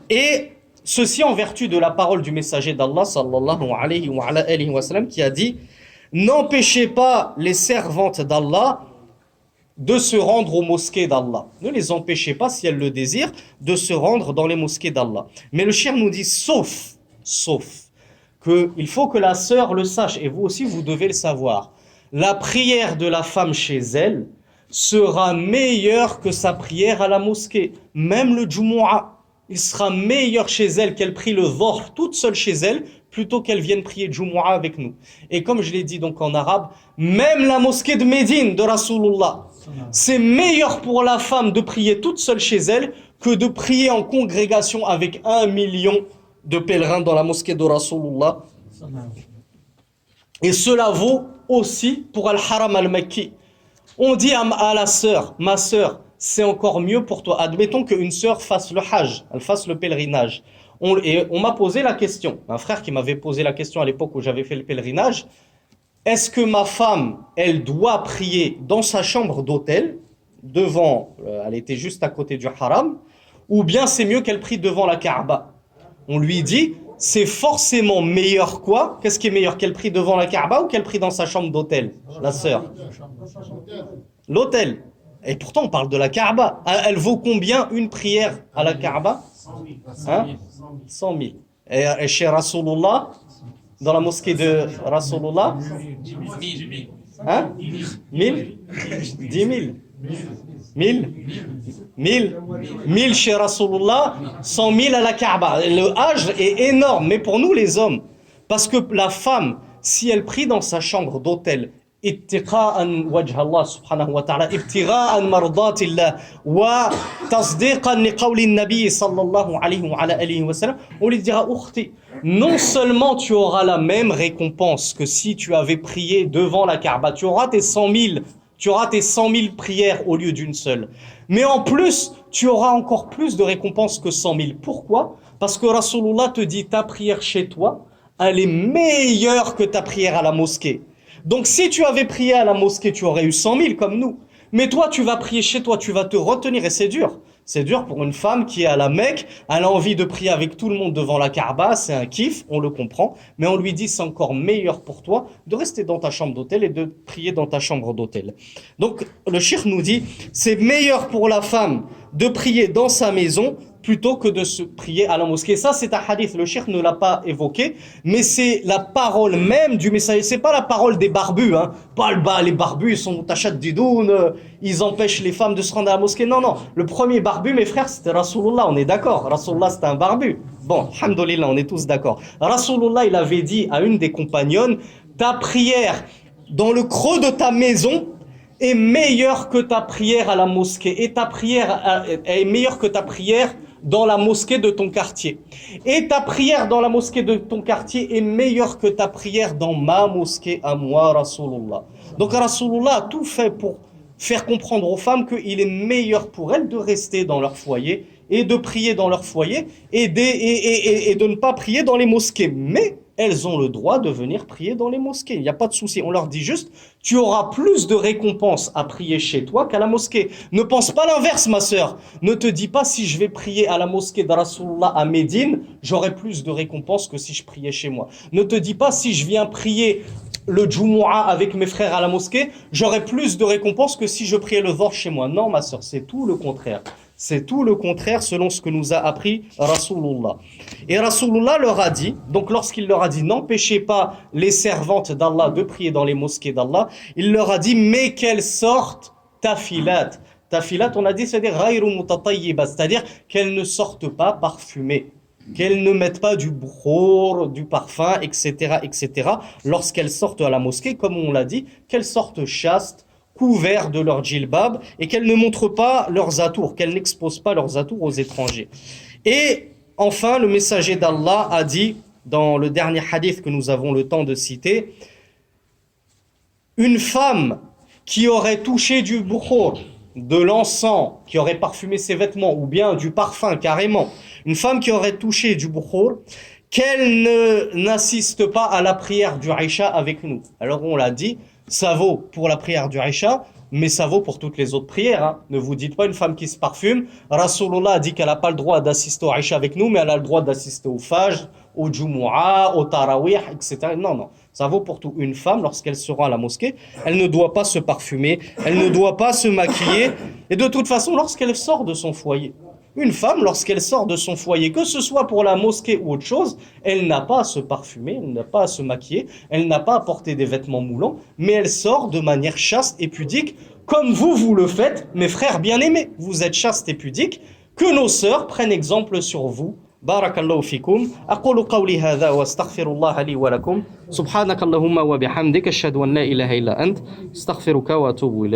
Speaker 1: Et ceci en vertu de la parole du messager d'Allah, sallallahu alayhi wa sallam, qui a dit « N'empêchez pas les servantes d'Allah de se rendre aux mosquées d'Allah. Ne les empêchez pas, si elles le désirent, de se rendre dans les mosquées d'Allah. » Mais le cheikh nous dit « sauf, qu'il faut que la sœur le sache, et vous aussi vous devez le savoir. La prière de la femme chez elle sera meilleure que sa prière à la mosquée. Même le Jumu'ah, il sera meilleur chez elle qu'elle prie le Dhuhr toute seule chez elle, plutôt qu'elle vienne prier Jumu'ah avec nous. Et comme je l'ai dit donc en arabe, même la mosquée de Médine de Rasulullah, c'est meilleur pour la femme de prier toute seule chez elle que de prier en congrégation avec 1 million de pèlerins dans la mosquée de Rasulullah. Et cela vaut aussi pour Al-Haram al-Makki. On dit à la sœur, ma sœur, c'est encore mieux pour toi. Admettons qu'une sœur fasse le hajj, elle fasse le pèlerinage. On m'a posé la question, un frère qui m'avait posé la question à l'époque où j'avais fait le pèlerinage, est-ce que ma femme, elle doit prier dans sa chambre d'hôtel, devant, elle était juste à côté du haram, ou bien c'est mieux qu'elle prie devant la Kaaba? On lui dit, c'est forcément meilleur quoi? Qu'est-ce qui est meilleur, qu'elle prie devant la Kaaba ou qu'elle prie dans sa chambre d'hôtel, la sœur? L'hôtel. Et pourtant on parle de la Kaaba. Elle vaut combien une prière à la Kaaba? 100 000. Et chez Rasulullah, dans la mosquée de Rasulullah, 1000 10 000 1000 chez Rasulullah, 100 000 à la Kaaba. Le Hajj est énorme, mais pour nous les hommes, parce que la femme, si elle prie dans sa chambre d'hôtel, اتقاء وجه الله سبحانه وتعالى ابتغاء مرضات الله وتصديقا لقول النبي صلى الله عليه وعلى آله وسلم, on lui dira أختي, non seulement tu auras la même récompense que si tu avais prié devant la Kaaba, tu auras tes 100 000 prières au lieu d'une seule, mais en plus tu auras encore plus de récompenses que 100 000. Pourquoi? Parce que Rasulullah te dit ta prière chez toi, elle est meilleure que ta prière à la mosquée. Donc si tu avais prié à la mosquée, tu aurais eu 100 000 comme nous. Mais toi, tu vas prier chez toi, tu vas te retenir et c'est dur. C'est dur pour une femme qui est à la Mecque, elle a envie de prier avec tout le monde devant la Kaaba, c'est un kiff, on le comprend. Mais on lui dit c'est encore meilleur pour toi de rester dans ta chambre d'hôtel et de prier dans ta chambre d'hôtel. Donc le cheikh nous dit, c'est meilleur pour la femme de prier dans sa maison plutôt que de se prier à la mosquée. Ça, c'est un hadith, le cheikh ne l'a pas évoqué, mais c'est la parole même du messager. C'est pas la parole des barbus, hein. Pas les barbus, ils sont tachat didoun, ils empêchent les femmes de se rendre à la mosquée. Non, non. Le premier barbu, mes frères, c'était Rasulullah, on est d'accord. Rasulullah, c'était un barbu. Bon, alhamdoulilah, on est tous d'accord. Rasulullah, il avait dit à une des compagnonnes, ta prière dans le creux de ta maison est meilleure que ta prière à la mosquée. Et ta prière est meilleure que ta prière dans la mosquée de ton quartier. Et ta prière dans la mosquée de ton quartier est meilleure que ta prière dans ma mosquée à moi, Rasulullah. Donc Rasulullah a tout fait pour faire comprendre aux femmes qu'il est meilleur pour elles de rester dans leur foyer et de prier dans leur foyer et de ne pas prier dans les mosquées. Mais elles ont le droit de venir prier dans les mosquées. Il n'y a pas de souci. On leur dit juste, tu auras plus de récompenses à prier chez toi qu'à la mosquée. Ne pense pas l'inverse, ma sœur. Ne te dis pas, si je vais prier à la mosquée de Rasulullah à Médine, j'aurai plus de récompenses que si je priais chez moi. Ne te dis pas, si je viens prier le Jumu'ah avec mes frères à la mosquée, j'aurai plus de récompenses que si je priais le Dhuhr chez moi. Non, ma sœur, c'est tout le contraire. C'est tout le contraire selon ce que nous a appris Rasulullah. Et Rasulullah leur a dit, donc lorsqu'il leur a dit n'empêchez pas les servantes d'Allah de prier dans les mosquées d'Allah, il leur a dit mais qu'elles sortent tafilat. Tafilat, on a dit, c'est-à-dire ghayru mutatayyiba, c'est-à-dire qu'elles ne sortent pas parfumées, qu'elles ne mettent pas du bkhor, du parfum, etc., etc. lorsqu'elles sortent à la mosquée, comme on l'a dit, qu'elles sortent chastes, couverts de leur djilbab et qu'elles ne montrent pas leurs atours, qu'elles n'exposent pas leurs atours aux étrangers. Et enfin, le messager d'Allah a dit, dans le dernier hadith que nous avons le temps de citer, une femme qui aurait touché du bukhur, de l'encens, qui aurait parfumé ses vêtements, ou bien du parfum carrément, une femme qui aurait touché du bukhur, qu'elle n'assiste pas à la prière du Aïcha avec nous. Alors on l'a dit, ça vaut pour la prière du Aïcha, mais ça vaut pour toutes les autres prières. Hein. Ne vous dites pas une femme qui se parfume. Rasulullah a dit qu'elle n'a pas le droit d'assister au Aïcha avec nous, mais elle a le droit d'assister au Fajr, au Jumu'ah, au Tarawih, etc. Non, non. Ça vaut pour tout. Une femme, lorsqu'elle sera à la mosquée, elle ne doit pas se parfumer, elle ne doit pas se maquiller. Et de toute façon, lorsqu'elle sort de son foyer, une femme, lorsqu'elle sort de son foyer, que ce soit pour la mosquée ou autre chose, elle n'a pas à se parfumer, elle n'a pas à se maquiller, elle n'a pas à porter des vêtements moulants, mais elle sort de manière chaste et pudique, comme vous le faites, mes frères bien-aimés. Vous êtes chastes et pudiques, que nos sœurs prennent exemple sur vous. Barakallahu fikum. Aqulu qawli hadha wa astaghfirullah li wa lakum. Subhanakallahumma wa bihamdika ashhadu an la ilaha illa ant. Astaghfiruka wa atubu ilayk.